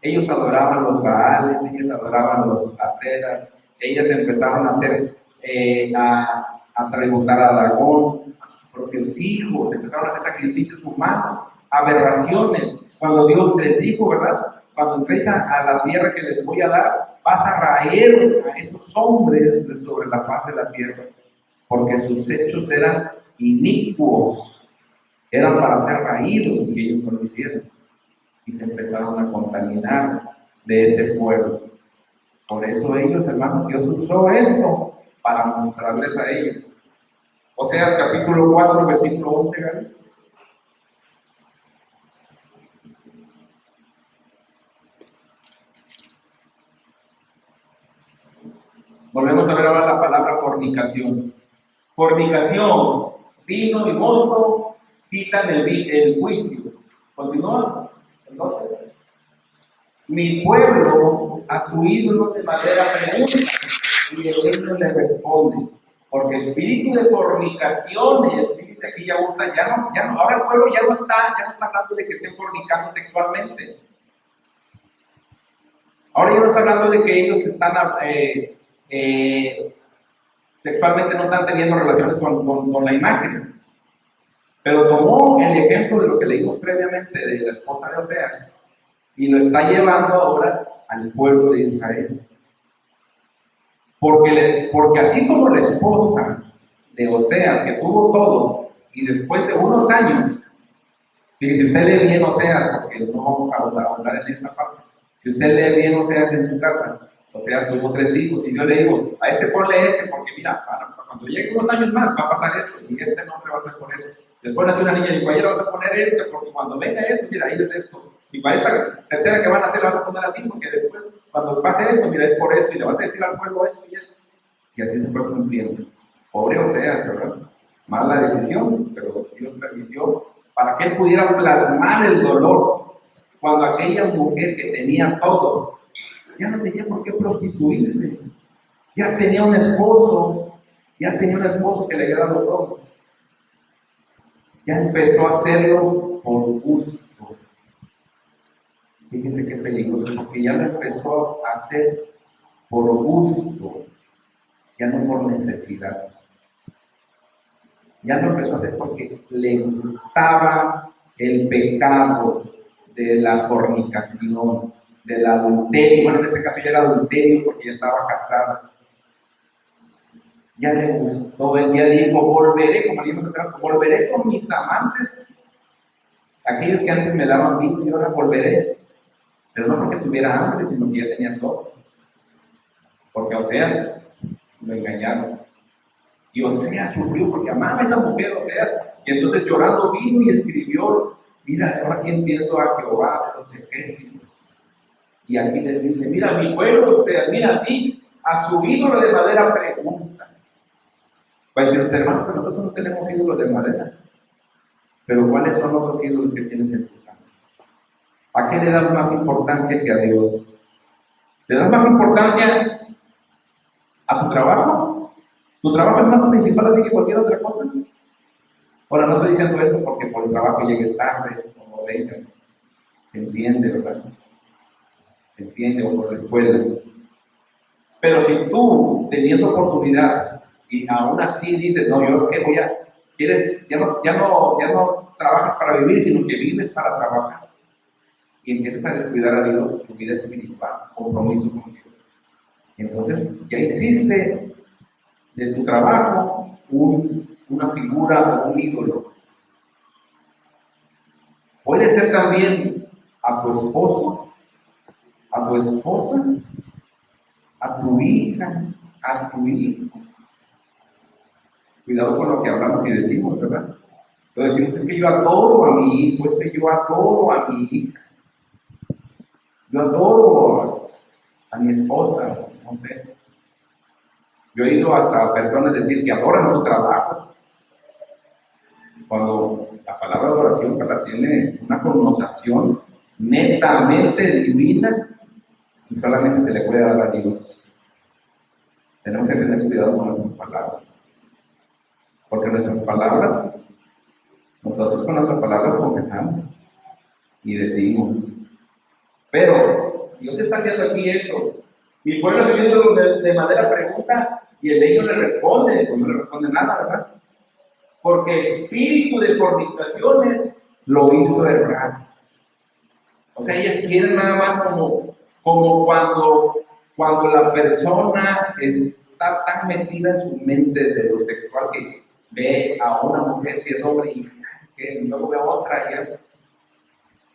S1: Ellos adoraban los Baales, ellos adoraban los Aceras, ellas empezaron a hacer, a tributar a Dagón, a sus propios hijos, empezaron a hacer sacrificios humanos, aberraciones. Cuando Dios les dijo, ¿verdad? Cuando entréis a la tierra que les voy a dar, vas a raer a esos hombres de sobre la faz de la tierra, porque sus hechos eran inicuos. Eran para ser raídos, y ellos no lo hicieron. Y se empezaron a contaminar de ese pueblo. Por eso ellos, hermanos, Dios usó esto para mostrarles a ellos. Oseas capítulo 4, versículo 11, ¿verdad? Volvemos a ver ahora la palabra fornicación. Fornicación, vino y mosto quitan el juicio. Continúa. Entonces, mi pueblo a su ídolo de madera pregunta y el ídolo le responde. Porque espíritu de fornicaciones, dice aquí ya usa, ya no, ahora el pueblo ya no está hablando de que estén fornicando sexualmente. Ahora ya no está hablando de que ellos están sexualmente no están teniendo relaciones con la imagen. Pero tomó el ejemplo de lo que leímos previamente de la esposa de Oseas y lo está llevando ahora al pueblo de Israel. Porque así como la esposa de Oseas, que tuvo todo, y después de unos años Fíjese, si usted lee bien Oseas, porque no vamos a ahondar en esa parte, si usted lee bien Oseas en su casa, Oseas tuvo 3 hijos, y yo le digo, a este ponle este, porque mira, cuando llegue unos años más va a pasar esto, y este nombre va a ser por eso. Después nace una niña, y para ella vas a poner este, porque cuando venga esto, mira, ahí es esto. Y para esta tercera que van a hacer, la vas a poner así, porque después, cuando pase esto, mira, es por esto, y le vas a decir al pueblo esto y esto. Y así se fue cumpliendo. Pobre Oseas, ¿verdad? Mala decisión, pero Dios permitió para que él pudiera plasmar el dolor cuando aquella mujer que tenía todo, ya no tenía por qué prostituirse, ya tenía un esposo que le había dado todo, ya empezó a hacerlo por gusto. Fíjense qué peligroso, porque ya lo empezó a hacer por gusto, ya no por necesidad. Ya lo empezó a hacer porque le gustaba el pecado de la fornicación, del adulterio. Bueno, en este caso ya era adulterio porque ya estaba casada. Ya le gustó, él ya dijo, volveré, como dijimos hace rato, volveré con mis amantes. Aquellos que antes me daban vino y ahora volveré. Pero no porque tuviera hambre, sino que ya tenía todo. Porque a Oseas lo engañaron. Y Oseas sufrió porque amaba a esa mujer, Oseas. Y entonces llorando vino y escribió, mira, ahora sí entiendo a Jehová de los ejércitos. Y aquí les dice, mira, mi pueblo, Oseas, mira, sí, a su ídolo de madera pregunta. Va a decir usted, hermano, que nosotros no tenemos ídolos de madera. Pero ¿cuáles son los ídolos que tienes en tu casa? ¿A qué le das más importancia que a Dios? ¿Le das más importancia a tu trabajo? ¿Tu trabajo es más principal a ti que cualquier otra cosa? Ahora, no estoy diciendo esto porque por el trabajo llegues tarde o no vengas. Se entiende, ¿verdad? Se entiende, o por la escuela. Pero si tú, teniendo oportunidad, y aún así dices, no, yo es que voy a, quieres, ya no trabajas para vivir, sino que vives para trabajar. Y empiezas a descuidar a Dios, tu vida espiritual, compromiso con Dios. Entonces, ya existe de tu trabajo una figura o un ídolo. Puede ser también a tu esposo, a tu esposa, a tu hija, a tu hijo. Cuidado con lo que hablamos y decimos, ¿verdad? Lo decimos, es que yo adoro a mi hijo, es que yo adoro a mi hija, yo adoro a mi esposa, no sé. Yo he oído hasta personas decir que adoran su trabajo, cuando la palabra adoración tiene una connotación netamente divina y solamente se le puede dar a Dios. Tenemos que tener cuidado con nuestras palabras, porque nosotros con nuestras palabras confesamos y decimos, pero Dios está haciendo aquí esto. Mi pueblo de manera pregunta y el de ellos le responde, pues no le responde nada, ¿verdad? Porque espíritu de fornicaciones lo hizo errar. O sea, ellas quieren nada más como cuando la persona está tan metida en su mente de lo sexual que ve a una mujer, si es hombre, y que luego ve a otra, ya.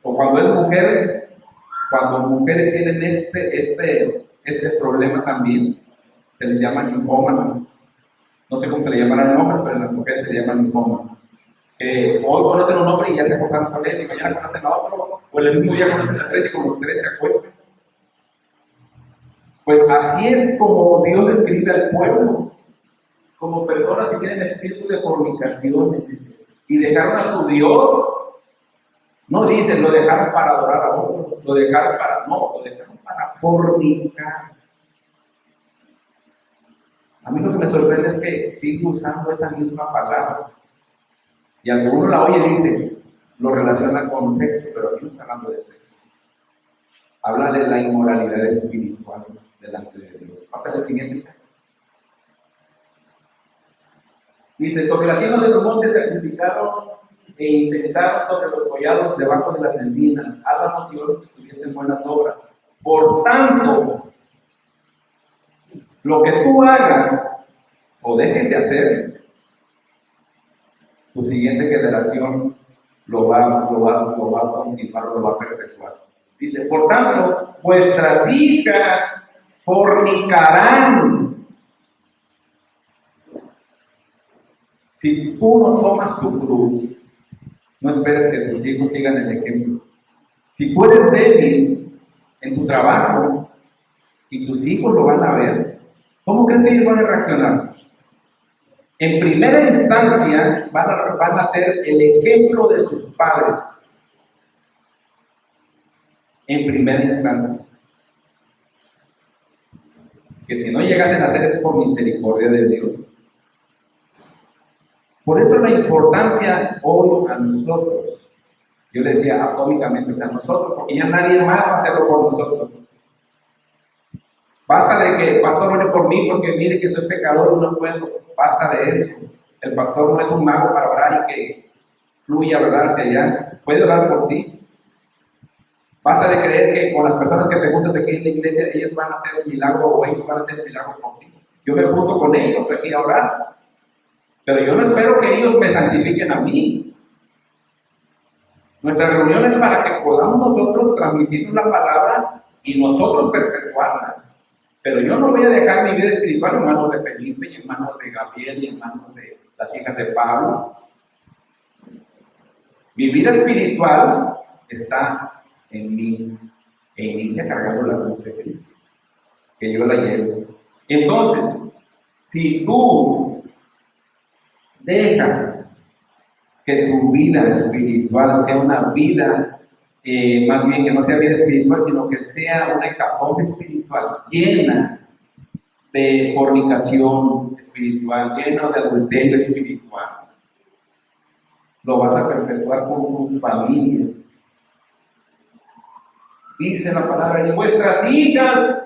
S1: O cuando es mujer, cuando mujeres tienen este problema también, se les llama ninfómanas. No sé cómo se le llamarán en hombres, pero en las mujeres se le llaman ninfómanas. Hoy conocen a un hombre y ya se acostaron con él, y mañana conocen a otro, o el mismo día conocen a 3 y con los 3 se acuestan. Pues así es como Dios describe al pueblo, como personas que tienen espíritu de fornicación, y dejaron a su Dios. No dicen, lo dejaron para adorar a otro, lo dejaron para fornicar. A mí lo que me sorprende es que sigue usando esa misma palabra. Y aunque uno la oye, dice, lo relaciona con sexo, pero aquí no está hablando de sexo. Habla de la inmoralidad espiritual delante de Dios. Pasa el siguiente. Dice, sobre las cimas de los montes sacrificaron e incensaron sobre los collados debajo de las encinas, álamos y otros que tuviesen buenas obras. Por tanto, lo que tú hagas o dejes de hacer, tu siguiente generación lo va a continuar, lo va a perpetuar. Dice, por tanto, vuestras hijas fornicarán. Si tú no tomas tu cruz, no esperes que tus hijos sigan el ejemplo. Si tú eres débil en tu trabajo y tus hijos lo van a ver, ¿cómo crees que ellos van a reaccionar? En primera instancia van a ser el ejemplo de sus padres. En primera instancia. Que si no llegasen a hacer es por misericordia de Dios. Por eso la importancia hoy a nosotros, yo le decía atómicamente, o sea, nosotros, porque ya nadie más va a hacerlo por nosotros. Basta de que el pastor ore por mí porque mire que soy pecador y no puedo. Basta de eso. El pastor no es un mago para orar y que fluya, ¿verdad?, hacia allá. Puede orar por ti. Basta de creer que con las personas que te juntas aquí en la iglesia, ellos van a hacer el milagro o ellos van a hacer el milagro por ti. Yo me junto con ellos aquí a orar. Pero yo no espero que ellos me santifiquen a mí. Nuestra reunión es para que podamos nosotros transmitir la palabra y nosotros perpetuarla. Pero yo no voy a dejar mi vida espiritual en manos de Felipe, y en manos de Gabriel, y en manos de las hijas de Pablo. Mi vida espiritual está en mí, e inicia cargando la cruz de Cristo, que yo la llevo. Entonces, si tú dejas que tu vida espiritual sea una vida, más bien que no sea vida espiritual, sino que sea una hecatombe espiritual llena de fornicación espiritual, llena de adulterio espiritual, lo vas a perpetuar con tu familia. Dice la palabra, y vuestras hijas,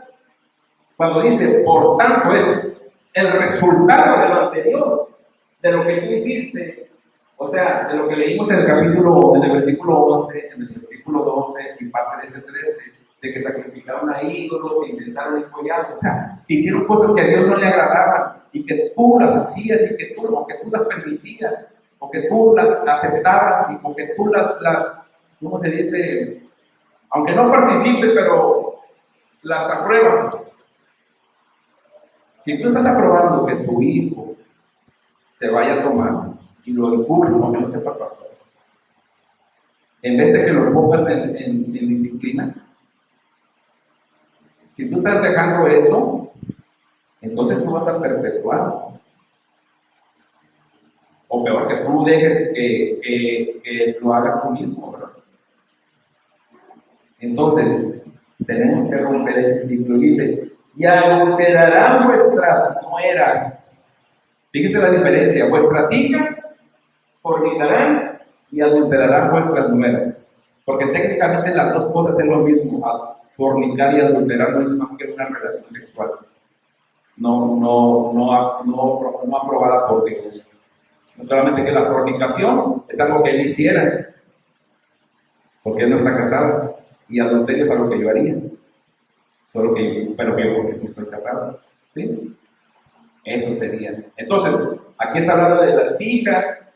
S1: cuando dice, por tanto, es el resultado de lo anterior, de lo que tú hiciste, o sea, de lo que leímos en el capítulo, en el versículo 11, en el versículo 12 y parte de este 13, de que sacrificaron a ídolos, que intentaron encollar, o sea, que hicieron cosas que a Dios no le agradaban y que tú las hacías y que tú, o que tú las permitías, o que tú las aceptabas y o que tú las, ¿cómo se dice? Aunque no participe, pero las apruebas. Si tú estás aprobando que tu hijo se vaya a tomar y lo encubre, aunque no sepa pastor, en vez de que lo pongas en disciplina, si tú estás dejando eso, entonces tú vas a perpetuarlo. O peor, que tú dejes que lo hagas tú mismo, ¿verdad? Entonces, tenemos que romper ese ciclo. Dice, y adulterarán vuestras nueras. Fíjense la diferencia, vuestras hijas fornicarán y adulterarán vuestras nueras. Porque técnicamente las dos cosas es lo mismo. Fornicar y adulterar no es más que una relación sexual. No aprobada por Dios. Naturalmente que la fornicación es algo que él hiciera, porque él no está casado. Y adulterio es algo que yo haría. Pero yo porque sí estoy casado. ¿Sí? Eso sería. Entonces, aquí está hablando de las hijas,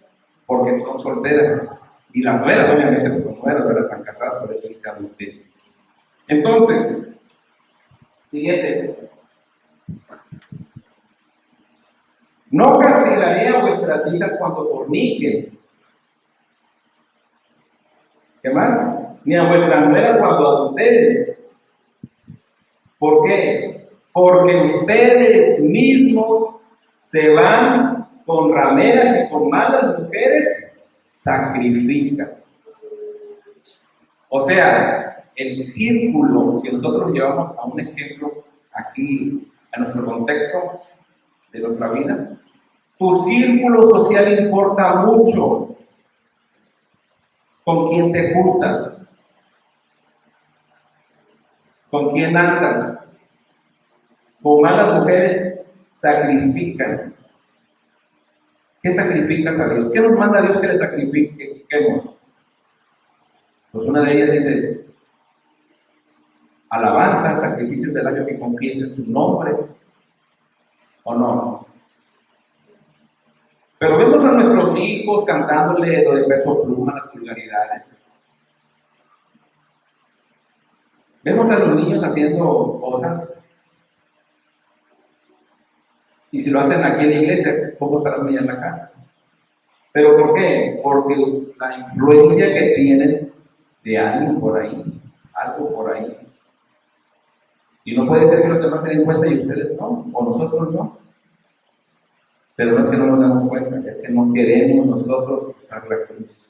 S1: porque son solteras. Y las nueras, obviamente, no son nueras, no están casadas, por eso dice adulterio. Entonces, siguiente. No castigaré a vuestras hijas cuando forniquen. ¿Qué más? Ni a vuestras nueras cuando adulteren. ¿Por qué? Porque ustedes mismos se van con rameras y con malas mujeres, sacrifican. O sea, el círculo, si nosotros lo llevamos a un ejemplo aquí, a nuestro contexto de nuestra vida, tu círculo social importa mucho. ¿Con quién te juntas? ¿Con quién andas? Con malas mujeres sacrifican. ¿Qué sacrificas a Dios? ¿Qué nos manda Dios que le sacrifiquemos? Pues una de ellas dice, alabanza, sacrificios del año que confiesen su nombre, ¿o no? Pero vemos a nuestros hijos cantándole lo de Peso Pluma, las vulgaridades. Vemos a los niños haciendo cosas. Y si lo hacen aquí en la iglesia, poco estarán allá en la casa. ¿Pero por qué? Porque la influencia que tienen de alguien por ahí, algo por ahí. Y no puede ser que los demás se den cuenta y ustedes no, o nosotros no. Pero no es que no nos damos cuenta, es que no queremos nosotros usar la cruz.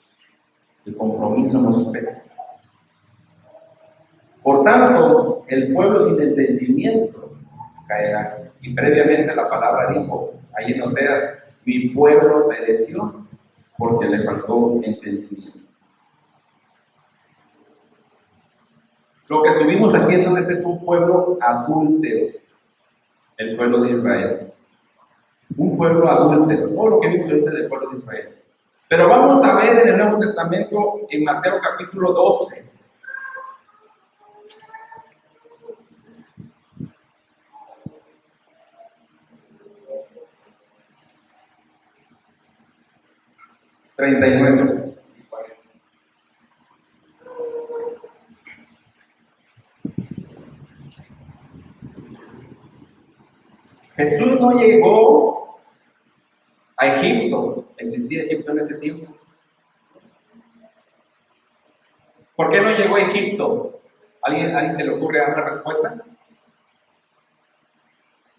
S1: El compromiso nos pesa. Por tanto, el pueblo sin entendimiento caerá. Y previamente la palabra dijo, ahí en Oseas, mi pueblo pereció porque le faltó entendimiento. Lo que tuvimos aquí entonces es un pueblo adúltero, el pueblo de Israel. Un pueblo adúltero, todo lo que vimos ahorita del pueblo de Israel. Pero vamos a ver en el Nuevo Testamento, en Mateo capítulo 12. ...39 y 40. Jesús no llegó a Egipto. ¿Existía Egipto en ese tiempo? ¿Por qué no llegó a Egipto? ¿Alguien se le ocurre dar una respuesta?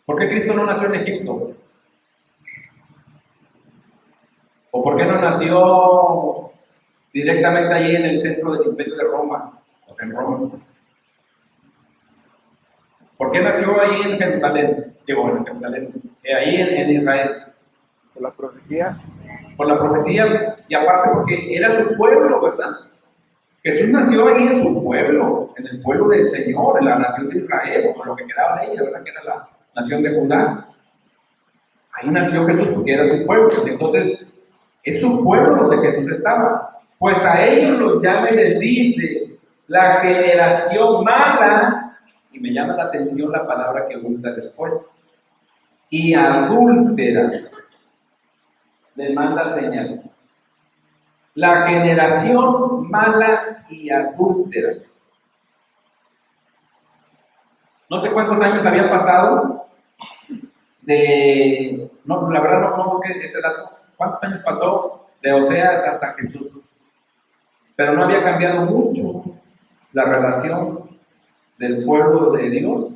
S1: ¿Por qué Cristo no nació en Egipto? ¿O por qué no nació directamente allí en el centro del Imperio de Roma? O sea, en Roma. ¿Por qué nació allí en Jerusalén? Ahí en Israel.
S2: Por la profecía.
S1: Por la profecía, y aparte porque era su pueblo, ¿verdad? Jesús nació allí en su pueblo, en el pueblo del Señor, en la nación de Israel, o lo que quedaba de ella, ¿verdad? Que era la nación de Judá. Ahí nació Jesús porque era su pueblo. Entonces, es su pueblo donde Jesús estaba. Pues a ellos los llama y les dice, la generación mala, y me llama la atención la palabra que usa después, y adúltera, le manda señal. La generación mala y adúltera. No sé cuántos años habían pasado no, la verdad no busqué ese dato. ¿Cuántos años pasó de Oseas hasta Jesús? Pero no había cambiado mucho la relación del pueblo de Dios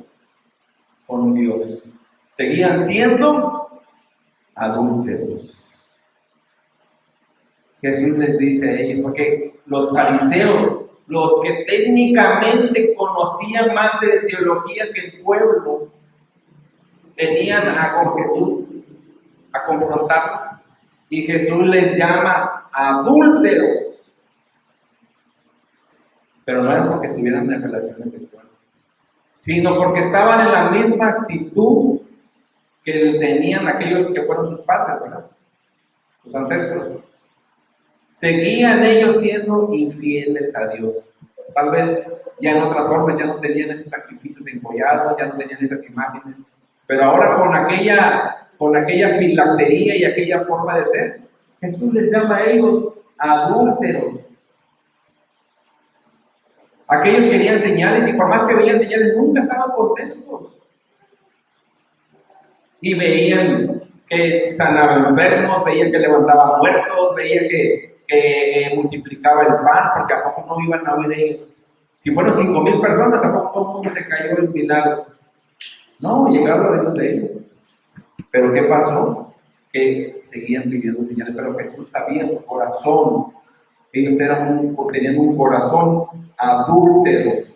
S1: con Dios. Seguían siendo adúlteros. Jesús les dice a ellos, porque los fariseos, los que técnicamente conocían más de teología que el pueblo, venían con Jesús a confrontarlo, y Jesús les llama adúlteros. Pero no era porque estuvieran en relaciones sexuales, sino porque estaban en la misma actitud que tenían aquellos que fueron sus padres, ¿verdad? Sus ancestros. Seguían ellos siendo infieles a Dios. Tal vez ya en otras formas ya no tenían esos sacrificios encollados, ya no tenían esas imágenes, pero ahora con aquella filactería y aquella forma de ser, Jesús les llama a ellos adúlteros. Aquellos querían señales, y por más que veían señales, nunca estaban contentos. Y veían que sanaban enfermos, veían que levantaban muertos, veían que multiplicaba el pan, porque a poco no iban a oír ellos. Si fueron 5,000 personas, a poco todo el mundo se cayó en milagro. No, llegaron a Dios de ellos. Pero ¿qué pasó? Que seguían pidiendo señales, pero Jesús sabía su corazón. Ellos tenían un corazón adúltero.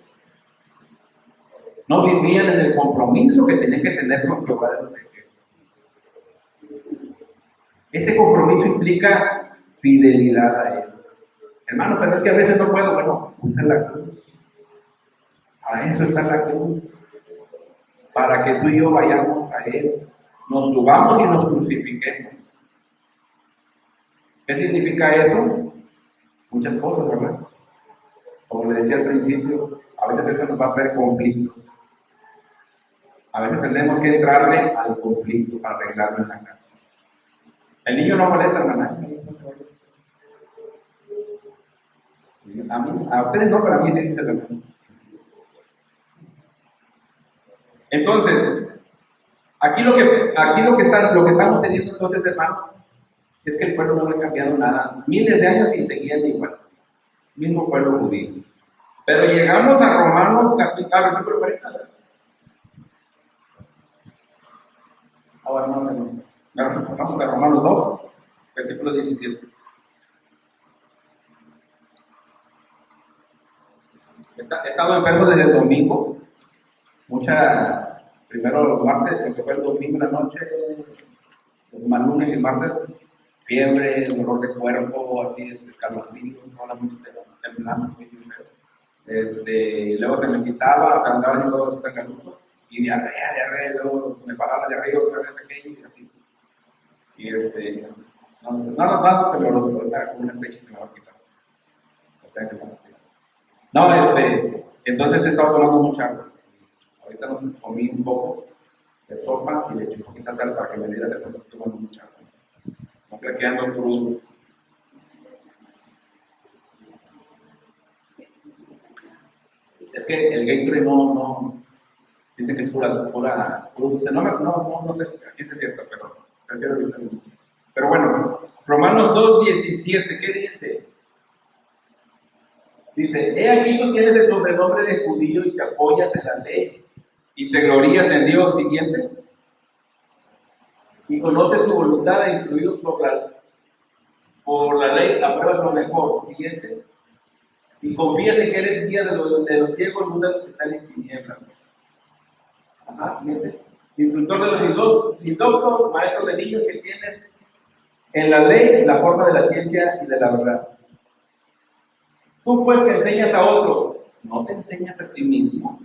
S1: No vivían en el compromiso que tenían que tener con Jehová de los ejércitos. Ese compromiso implica fidelidad a Él. Hermano, pero es que a veces no puedo. Bueno, usa la cruz. Para eso está la cruz. Para que tú y yo vayamos a Él, nos subamos y nos crucifiquemos. ¿Qué significa eso? Muchas cosas, ¿verdad? Como le decía al principio, a veces eso nos va a traer conflictos. A veces tenemos que entrarle al conflicto para arreglarlo en la casa. El niño no molesta, hermana. A ustedes no, pero a mí sí, dice el hermano. Entonces, aquí lo que estamos teniendo entonces, hermanos, es que el pueblo no ha cambiado nada. Miles de años y seguían igual. Mismo pueblo judío. Pero llegamos a Romanos capítulo, versículo 40. Ahora vamos a Romanos 2, versículo 17. He estado enfermo desde el domingo. Primero los martes, porque fue el domingo en la noche, más lunes y martes, fiebre, dolor de cuerpo, así, escalofríos, toda la noche temblando, así, luego se me quitaba, o sea, andaba haciendo este galuto, y diarrea, luego me paraba la diarrea otra vez aquello, y así. Y nada tembloroso, pero era como una fecha y se me va a quitar. O sea, que no, entonces he estado tomando mucha agua. Ahorita nos comí un poco de sopa y le eché un poquito de sal para que me diera de pronto tomando mucha agua. No creo que ando crudo. Es que el Gatorade no dice que es pura dulce. No sé si es cierto, pero prefiero ahorita. Pero bueno, Romanos 2:17, ¿qué dice? Dice, he aquí tú tienes el sobrenombre de judío y te apoyas en la ley y te glorías en Dios. Siguiente. Y conoces su voluntad e instruido por la ley apruebas lo mejor. Siguiente. Y confías en que eres guía de los ciegos, luz de los que están en tinieblas. Siguiente. Instructor de los indoctos, maestro de niños, que tienes en la ley la forma de la ciencia y de la verdad. Tú pues que enseñas a otros, no te enseñas a ti mismo.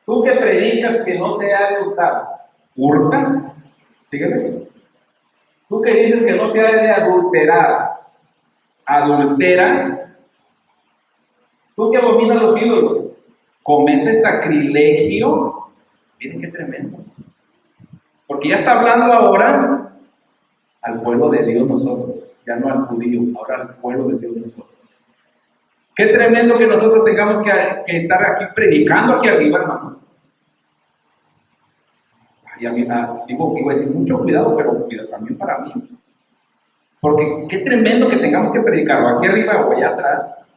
S1: Tú que predicas que no se ha de hurtar, ¿hurtas? Sígueme. Tú que dices que no se ha de adulterar, ¿adulteras? Tú que abominas los ídolos, ¿cometes sacrilegio? Miren qué tremendo. Porque ya está hablando ahora al pueblo de Dios nosotros, ya no al judío, ahora al pueblo de Dios nosotros. Qué tremendo que nosotros tengamos que estar aquí predicando aquí arriba, hermanos. Y a mí, digo, iba a decir mucho cuidado, pero cuidado también para mí. Porque qué tremendo que tengamos que predicar o aquí arriba o allá atrás.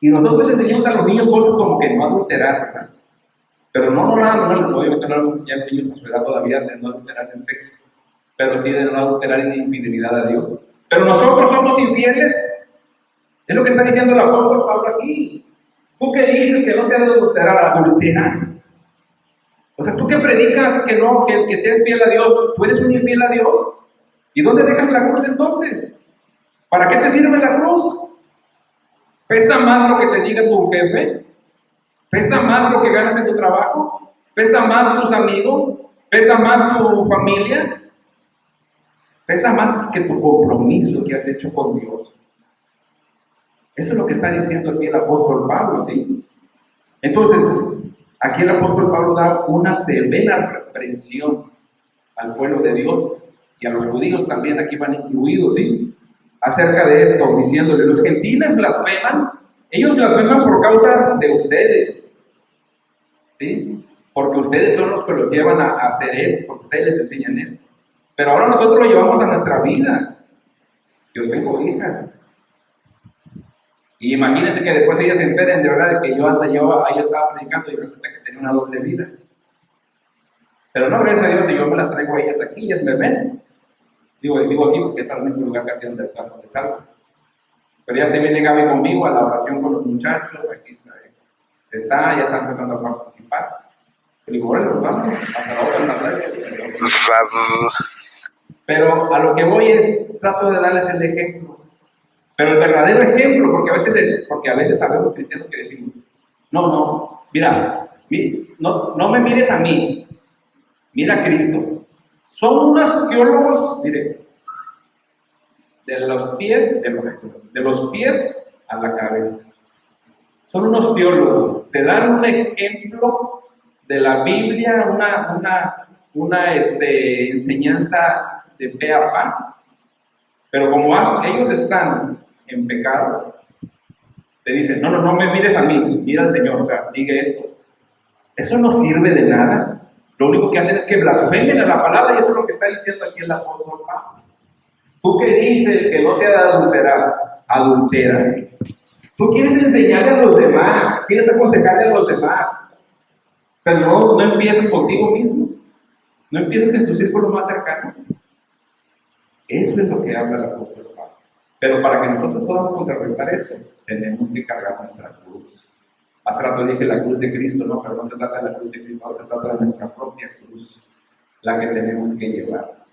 S1: Y nosotros enseñamos a los niños cosas como que no adulterar, ¿verdad? Pero obviamente no vamos a enseñar a niños a su edad todavía de no adulterar en sexo, pero sí de no adulterar en infidelidad a Dios. Pero nosotros somos infieles. Es lo que está diciendo el apóstol Pablo aquí. Tú que dices que no se ha de adulterar, ¿adulteras? O sea, tú que predicas que seas fiel a Dios, ¿tú eres un infiel a Dios? ¿Y dónde dejas la cruz entonces? ¿Para qué te sirve la cruz? ¿Pesa más lo que te diga tu jefe? ¿Pesa más lo que ganas en tu trabajo? ¿Pesa más tus amigos? ¿Pesa más tu familia? ¿Pesa más que tu compromiso que has hecho con Dios? Eso es lo que está diciendo aquí el apóstol Pablo, ¿sí? Entonces, aquí el apóstol Pablo da una severa reprensión al pueblo de Dios y a los judíos también, aquí van incluidos, ¿sí? Acerca de esto, diciéndole, los gentiles blasfeman, ellos blasfeman por causa de ustedes, ¿sí? Porque ustedes son los que los llevan a hacer esto, porque ustedes les enseñan esto. Pero ahora nosotros lo llevamos a nuestra vida. Yo tengo hijas. Y imagínense que después ellas se enteren de verdad de que yo estaba predicando y resulta que tenía una doble vida. Pero no, gracias a Dios, si yo me las traigo a ellas aquí, ellas me ven. Digo aquí porque es el único lugar casi donde salgo. Pero ya se viene Gaby conmigo a la oración con los muchachos, aquí ya está empezando a participar. Digo, bueno, pues vamos, hasta la otra en la playa. Pero a lo que voy es, trato de darles el ejemplo. Pero el verdadero ejemplo, porque a veces sabemos cristianos que decimos, mira, no me mires a mí, mira a Cristo. Son unos teólogos, mire, de los pies a la cabeza. Son unos teólogos, te dan un ejemplo de la Biblia, una enseñanza de pe a pa, pero como ellos están en pecado, te dicen, no me mires a mí, mira al Señor, o sea, sigue esto. Eso no sirve de nada. Lo único que hacen es que blasfemen a la palabra, y eso es lo que está diciendo aquí el apóstol Pablo. Tú que dices que no se ha de adulterar, adulteras. Tú quieres enseñarle a los demás, quieres aconsejarle a los demás, pero no empieces contigo mismo, no empieces en tu círculo más cercano. Eso es lo que habla el apóstol Pablo. Pero para que nosotros podamos contrarrestar eso, tenemos que cargar nuestra cruz. Hace rato dije la cruz de Cristo, no, pero no se trata de la cruz de Cristo, se trata de nuestra propia cruz, la que tenemos que llevar.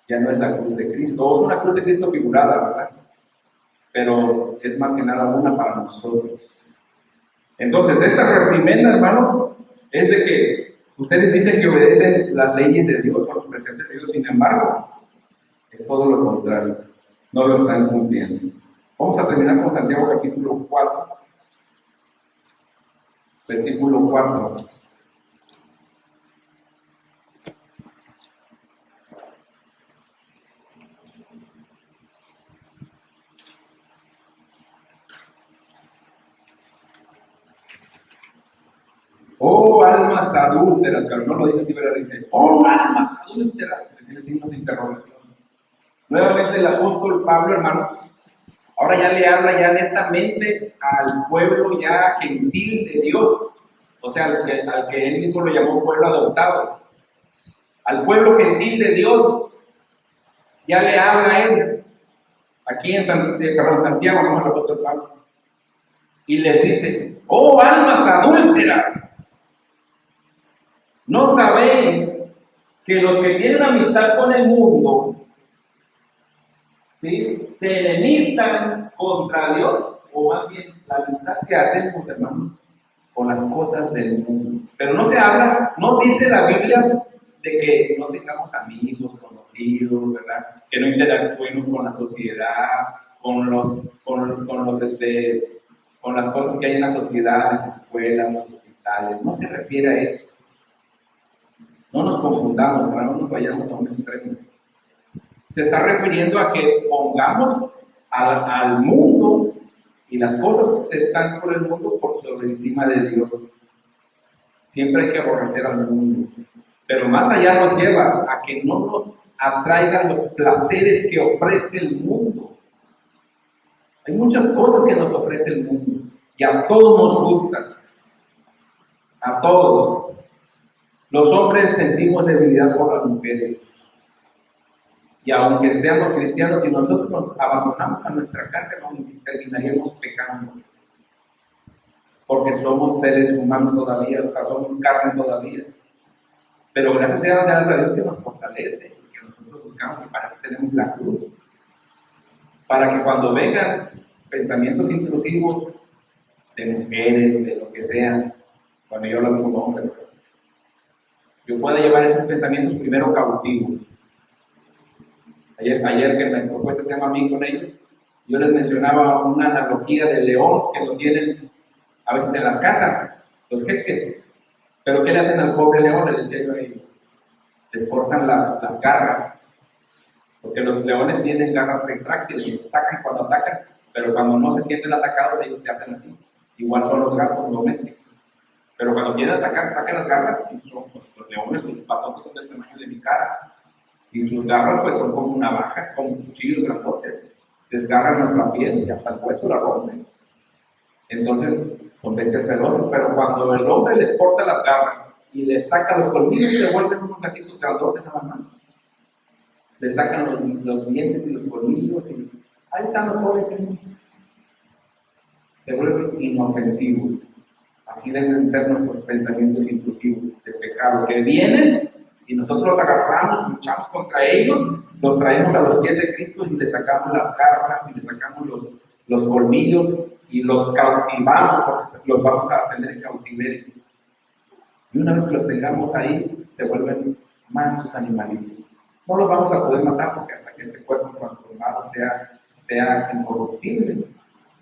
S1: Ya no es la cruz de Cristo, o es una cruz de Cristo figurada, ¿verdad? Pero es más que nada una para nosotros. Entonces, esta reprimenda, hermanos, es de que ustedes dicen que obedecen las leyes de Dios o los preceptos de Dios, sin embargo, es todo lo contrario, no lo están cumpliendo. Vamos a terminar con Santiago capítulo 4, versículo 4. Oh, almas adúlteras, pero no lo dice así, pero dice, oh, almas adúlteras, tiene signos de interrogación. Nuevamente el apóstol Pablo, hermanos, ahora ya le habla ya netamente al pueblo ya gentil de Dios, o sea, al que él mismo lo llamó pueblo adoptado. Al pueblo gentil de Dios ya le habla a él, aquí en Santiago, como el apóstol Pablo, y les dice, oh, almas adúlteras, ¿no sabéis que los que tienen amistad con el mundo, ¿sí?, se enemistan contra Dios? O más bien, la amistad que hacemos, hermanos, con las cosas del mundo. Pero no se habla, no dice la Biblia de que no tengamos amigos, conocidos, ¿verdad? Que no interactuemos con la sociedad, con las cosas que hay en la sociedad, en las escuelas, los hospitales. No se refiere a eso. No nos confundamos, no nos vayamos a un extremo. Se está refiriendo a que pongamos al mundo y las cosas que están por el mundo por sobre encima de Dios. Siempre hay que aborrecer al mundo. Pero más allá nos lleva a que no nos atraigan los placeres que ofrece el mundo. Hay muchas cosas que nos ofrece el mundo y a todos nos gustan. A todos. Los hombres sentimos debilidad por las mujeres. Y aunque seamos cristianos, si nosotros nos abandonamos a nuestra carne, terminaríamos pecando. Porque somos seres humanos todavía, o sea, somos carne todavía. Pero gracias a Dios que nos fortalece, que nosotros buscamos, y para eso tenemos la cruz. Para que cuando vengan pensamientos intrusivos de mujeres, de lo que sea, cuando yo lo digo como hombre, yo puedo llevar esos pensamientos primero cautivos. Ayer que me tocó ese tema a mí con ellos, yo les mencionaba una analogía del león que lo tienen a veces en las casas, los jeques. Pero ¿qué le hacen al pobre león? Le decía yo a ellos, les cortan las garras, porque los leones tienen garras retráctiles, los sacan cuando atacan, pero cuando no se sienten atacados ellos te hacen así. Igual son los gatos domésticos. Pero cuando quieren atacar, sacan las garras, y son los leones, sus patotes son del tamaño de mi cara. Y sus garras pues son como navajas, como cuchillos grandotes. Desgarran nuestra piel y hasta el hueso la rompen. Entonces, son bestias feroces, pero cuando el hombre les corta las garras y les saca los colmillos, se vuelven unos gatitos grandotes nada más. Le sacan los dientes y los colmillos y ahí están los pobres. Se vuelven inofensivos. Así deben ser nuestros pensamientos intrusivos de pecado, que vienen y nosotros los agarramos, luchamos contra ellos, los traemos a los pies de Cristo y les sacamos las garras y les sacamos los colmillos y los cautivamos, porque los vamos a tener en cautiverio. Y una vez que los tengamos ahí, se vuelven mansos animalitos. No los vamos a poder matar porque hasta que este cuerpo transformado sea incorruptible.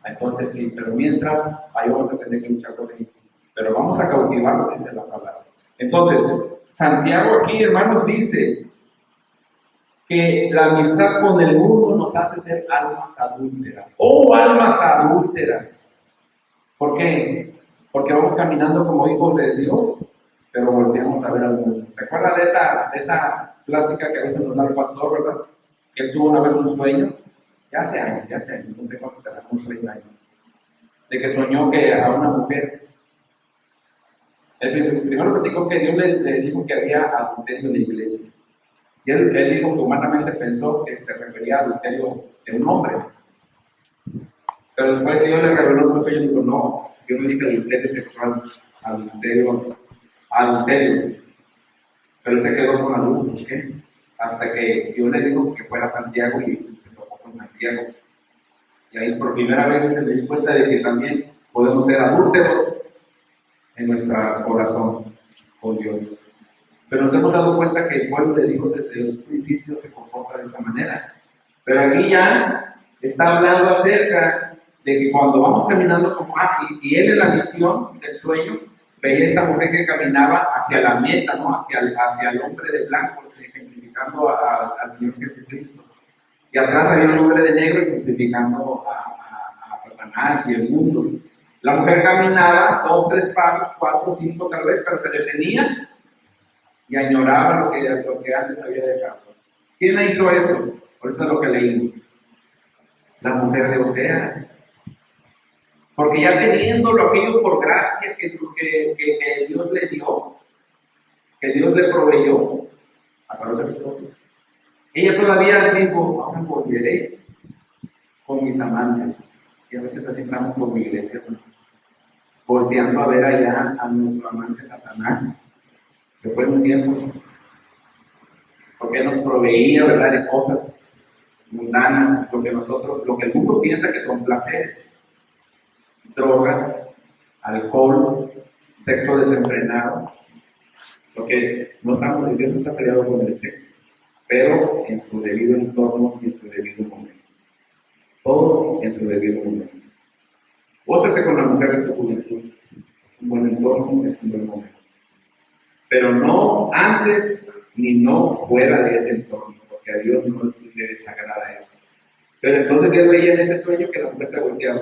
S1: Entonces sí, pero mientras, ahí vamos a tener que luchar con ellos. Pero vamos a cautivarlo, dice la palabra. Entonces, Santiago aquí, hermanos, dice que la amistad con el mundo nos hace ser almas adúlteras. ¡Oh, almas adúlteras! ¿Por qué? Porque vamos caminando como hijos de Dios, pero volteamos a ver al mundo. ¿Se acuerdan de esa plática que a veces nos da el pastor, verdad? Que él tuvo una vez un sueño, ya hace años, no sé cuánto será, unos 30 años, de que soñó que a una mujer, el primero platicó que Dios le dijo que había adulterio en la iglesia. Y él dijo que humanamente pensó que se refería a adulterio de un hombre. Pero después Dios le reveló otro sueño y dijo, no, yo no dije adulterio sexual, adulterio. Pero él se quedó con la duda, ¿por qué? Hasta que Dios le dijo que fuera a Santiago y se tocó con Santiago. Y ahí por primera vez se dio cuenta de que también podemos ser adúlteros en nuestro corazón con Dios. Pero nos hemos dado cuenta que el pueblo de Dios desde el principio se comporta de esa manera. Pero aquí ya está hablando acerca de que cuando vamos caminando como y él en la visión del sueño veía esta mujer que caminaba hacia la meta, ¿no? hacia el hombre de blanco, ejemplificando al Señor Jesucristo. Y atrás había un hombre de negro ejemplificando a Satanás y el mundo. La mujer caminaba 2, 3 pasos, 4, 5 tal vez, pero se detenía y añoraba lo que antes había dejado. ¿Quién le hizo eso? Ahorita lo que leímos. La mujer de Oseas. Porque ya teniéndolo aquello por gracia que Dios le dio, que Dios le proveyó, a través de su esposo, ella todavía dijo, ahora volveré con mis amantes. Y a veces así estamos con mi iglesia, ¿no? Volteando a ver allá a nuestro amante Satanás, que fue un tiempo, porque nos proveía, ¿verdad?, de cosas mundanas, lo que el mundo piensa que son placeres. Drogas, alcohol, sexo desenfrenado. Porque Dios no está peleado con el sexo, pero en su debido entorno y en su debido momento. Todo en su debido momento. Gózate con la mujer de tu juventud. Es un buen entorno, es un buen momento. Pero no antes ni no fuera de ese entorno, porque a Dios no le desagrada eso. Pero entonces él veía en ese sueño que la mujer se volteaba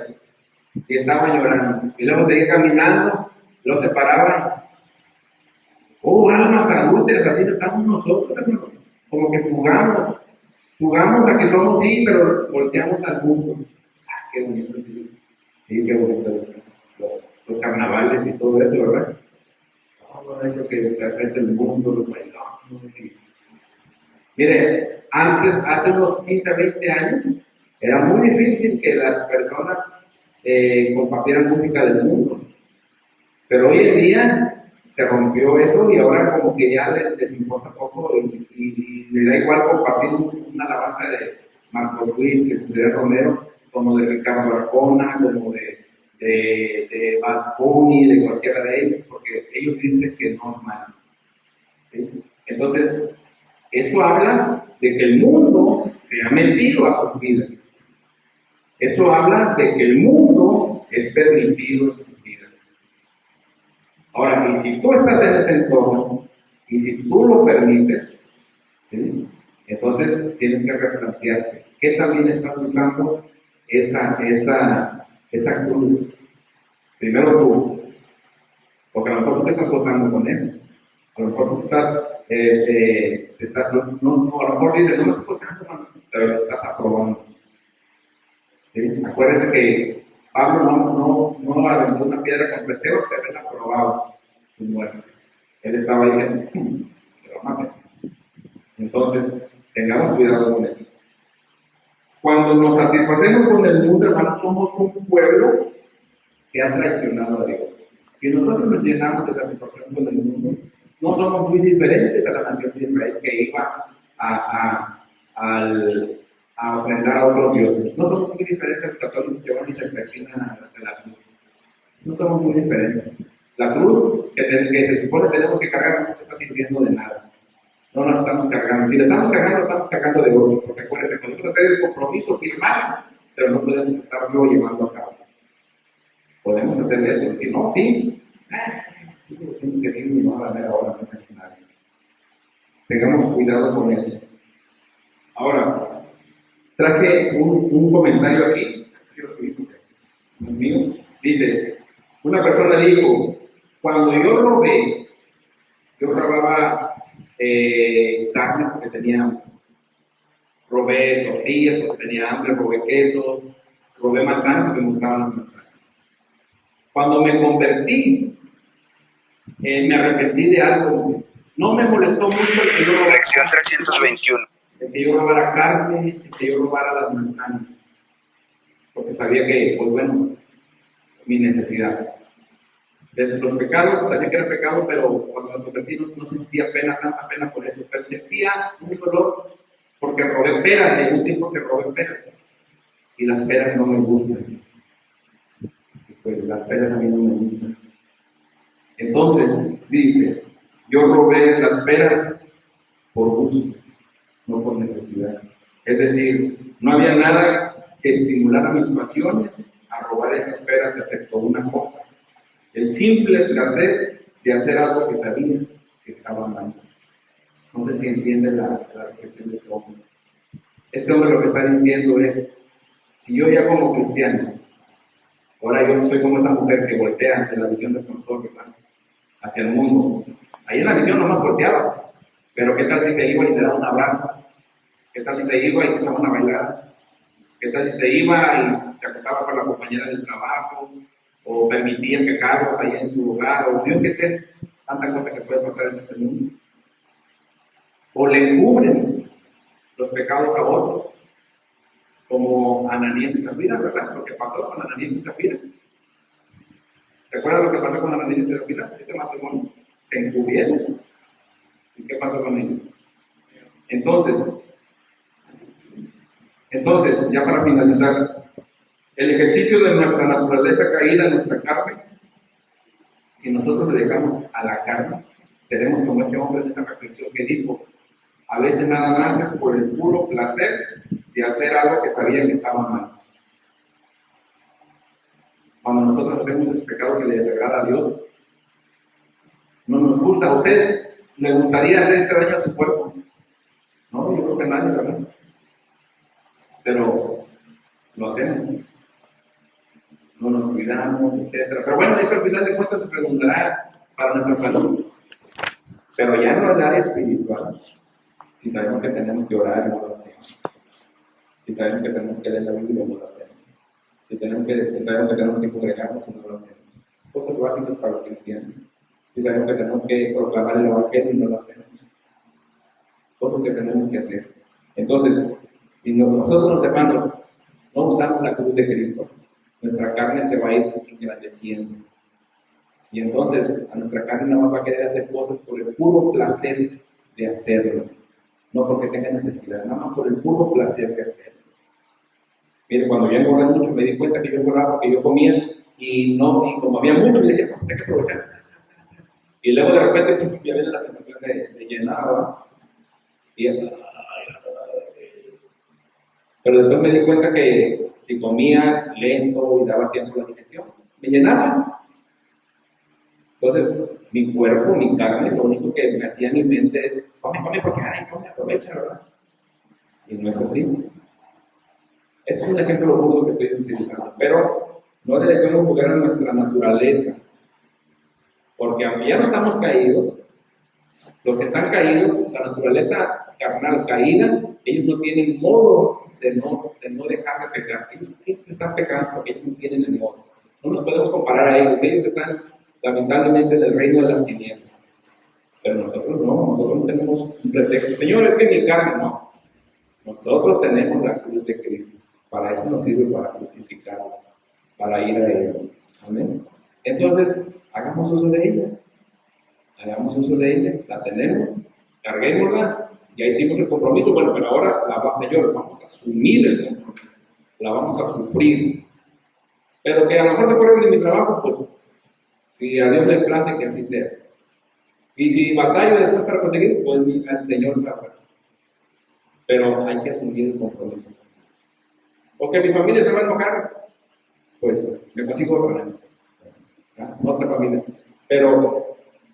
S1: y estaba llorando. Y luego seguía caminando, luego se paraba. Oh, almas adúlteras, así estamos nosotros, como que jugamos a que somos sí, pero volteamos al mundo. Ah, qué bonito, sí, qué bonito. Los carnavales y todo eso, ¿verdad? Todo eso que es el mundo, los bailones. Mire, antes, hace unos 15, 20 años, era muy difícil que las personas compartieran música del mundo. Pero hoy en día se rompió eso y ahora como que ya les importa poco y le da igual compartir una alabanza de Marco Witt, que es de Romero, como de Ricardo Arjona, como de Bad Bunny, de cualquiera de ellos, porque ellos dicen que no es malo. ¿Sí? Entonces, eso habla de que el mundo se ha metido a sus vidas. Eso habla de que el mundo es permitido en sus vidas. Ahora, y si tú estás en ese entorno, y si tú lo permites, ¿sí?, entonces tienes que replantearte qué también estás usando esa cruz. Primero tú, porque a lo mejor tú te estás gozando con eso. A lo mejor tú estás, a lo mejor dices, no me estoy gozando, pero lo estás aprobando. ¿Sí? Acuérdense que Pablo no aventó una piedra contra Esteban, pero él aprobaba su muerte. Él estaba diciendo, pero mate. Entonces, tengamos cuidado con eso. Cuando nos satisfacemos con el mundo, hermanos, somos un pueblo que ha traicionado a Dios. Si nosotros nos llenamos de satisfacción con el mundo, no somos muy diferentes a la nación de Israel que iba a ofrendar a otros dioses. No somos muy diferentes a los católicos que van y se persignan de la cruz. No somos muy diferentes. La cruz que se supone tenemos que cargar no se está sirviendo de nada. No la estamos cargando. Si la estamos cargando de otros. Porque acuérdense, podemos hacer el compromiso, firmar, pero no podemos estarlo llevando a cabo. Podemos hacer eso. Si no, sí. Tengo que decir, no va a haber ahora, no es nadie. Tengamos cuidado con eso. Ahora, traje un comentario aquí, es mío, dice, una persona dijo, cuando yo robaba carne porque tenía hambre, robé tortillas porque tenía hambre, robé queso, robé manzanas porque me gustaban las manzanas. Cuando me convertí, me arrepentí de algo, dice, no me molestó mucho el que yo robara.
S2: Lección 321.
S1: El que yo robara carne, el que yo robara las manzanas, porque sabía que, pues bueno, mi necesidad. De los pecados, sabía que era pecado, pero cuando me convertí no sentía pena, tanta pena por eso, pero sentía un dolor porque robé peras, hay un tiempo que robé peras, y las peras no me gustan, y pues las peras a mí no me gustan. Entonces, dice, yo robé las peras por gusto, no por necesidad. Es decir, no había nada que estimulara mis pasiones a robar esas peras, excepto una cosa: el simple placer de hacer algo que sabía que estaba mal. No sé si entiende la reflexión de este hombre. Este hombre lo que está diciendo es, si yo ya como cristiano, ahora yo soy como esa mujer que voltea ante la visión del pastor, ¿verdad?, hacia el mundo. Ahí en la visión nomás volteaba, pero ¿qué tal si se iba y le daba un abrazo? ¿Qué tal si se iba y se echaba una bailada? ¿Qué tal si se iba y se acostaba con la compañera del trabajo? ¿O permitía pecados ahí en su hogar? O yo qué sé, tanta cosa que puede pasar en este mundo. O le encubren los pecados a otros, como Ananías y Zafira, ¿verdad? Lo que pasó con Ananías y Zafira. ¿Se acuerdan lo que pasó con Ananías y Zafira? Ese matrimonio. Se encubrieron. ¿Y qué pasó con ellos? Entonces, ya para finalizar, el ejercicio de nuestra naturaleza caída en nuestra carne, si nosotros le dejamos a la carne, seremos como ese hombre en esa reflexión que dijo, a veces nada más es por el puro placer de hacer algo que sabía que estaba mal. Cuando nosotros hacemos ese pecado que le desagrada a Dios, no nos gusta. ¿A usted le gustaría hacer este daño a su cuerpo? No, yo creo que nadie, ¿verdad? Pero lo hacemos. No nos cuidamos, etc. Pero bueno, eso al final de cuentas se preguntará para nuestra salud. Pero ya no en el área espiritual. Si sabemos que tenemos que orar, no lo hacemos. Si sabemos que tenemos que leer la Biblia, no lo hacemos. Si sabemos que tenemos que congregarnos, no lo hacemos. Cosas básicas para los cristianos. Si sabemos que tenemos que proclamar el Evangelio, no lo hacemos. Cosas que tenemos que hacer. Entonces, si nosotros, los hermanos, no usamos la cruz de Cristo, nuestra carne se va a ir engrandeciendo. Y entonces, a nuestra carne no va a querer hacer cosas por el puro placer de hacerlo. No porque tenga necesidad, nada más por el puro placer de hacerlo. Mire, cuando yo engordé mucho, me di cuenta que yo engordaba porque yo comía y como había mucho, le decía, tengo que aprovechar. Y luego de repente ya viene la sensación de llenar, pero después me di cuenta que si comía lento y daba tiempo a la digestión, me llenaba. Entonces, mi cuerpo, mi carne, lo único que me hacía en mi mente es, come, porque come, aprovecha, ¿verdad? Y no es así. Ese es un ejemplo burdo que estoy utilizando, pero no le debemos jugar a nuestra naturaleza, porque aunque ya no estamos caídos, los que están caídos, la naturaleza carnal caída, ellos no tienen modo de no dejar de pecar. Ellos siempre están pecando porque ellos no tienen el modo. No nos podemos comparar a ellos. Ellos están lamentablemente en el reino de las tinieblas. Pero nosotros no tenemos un pretexto. Señor, es que mi carne no. Nosotros tenemos la cruz de Cristo. Para eso nos sirve, para crucificarla, para ir a Él. Amén. Entonces, hagamos uso de ella. Hagamos uso de ella, la tenemos, carguémosla, ya hicimos el compromiso, bueno, pero ahora Señor, vamos a asumir el compromiso, la vamos a sufrir. Pero que a lo mejor me corren de mi trabajo, pues, si a Dios le place que así sea. Y si batallo después para conseguir, pues el Señor sabe. Pero hay que asumir el compromiso. O que mi familia se va a enojar, pues me consigo otra familia. Pero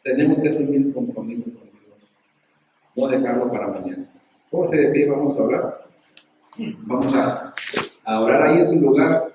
S1: tenemos que asumir el compromiso con Dios, no dejarlo para mañana. Póngase de pie, vamos a orar. Vamos a orar ahí en su lugar.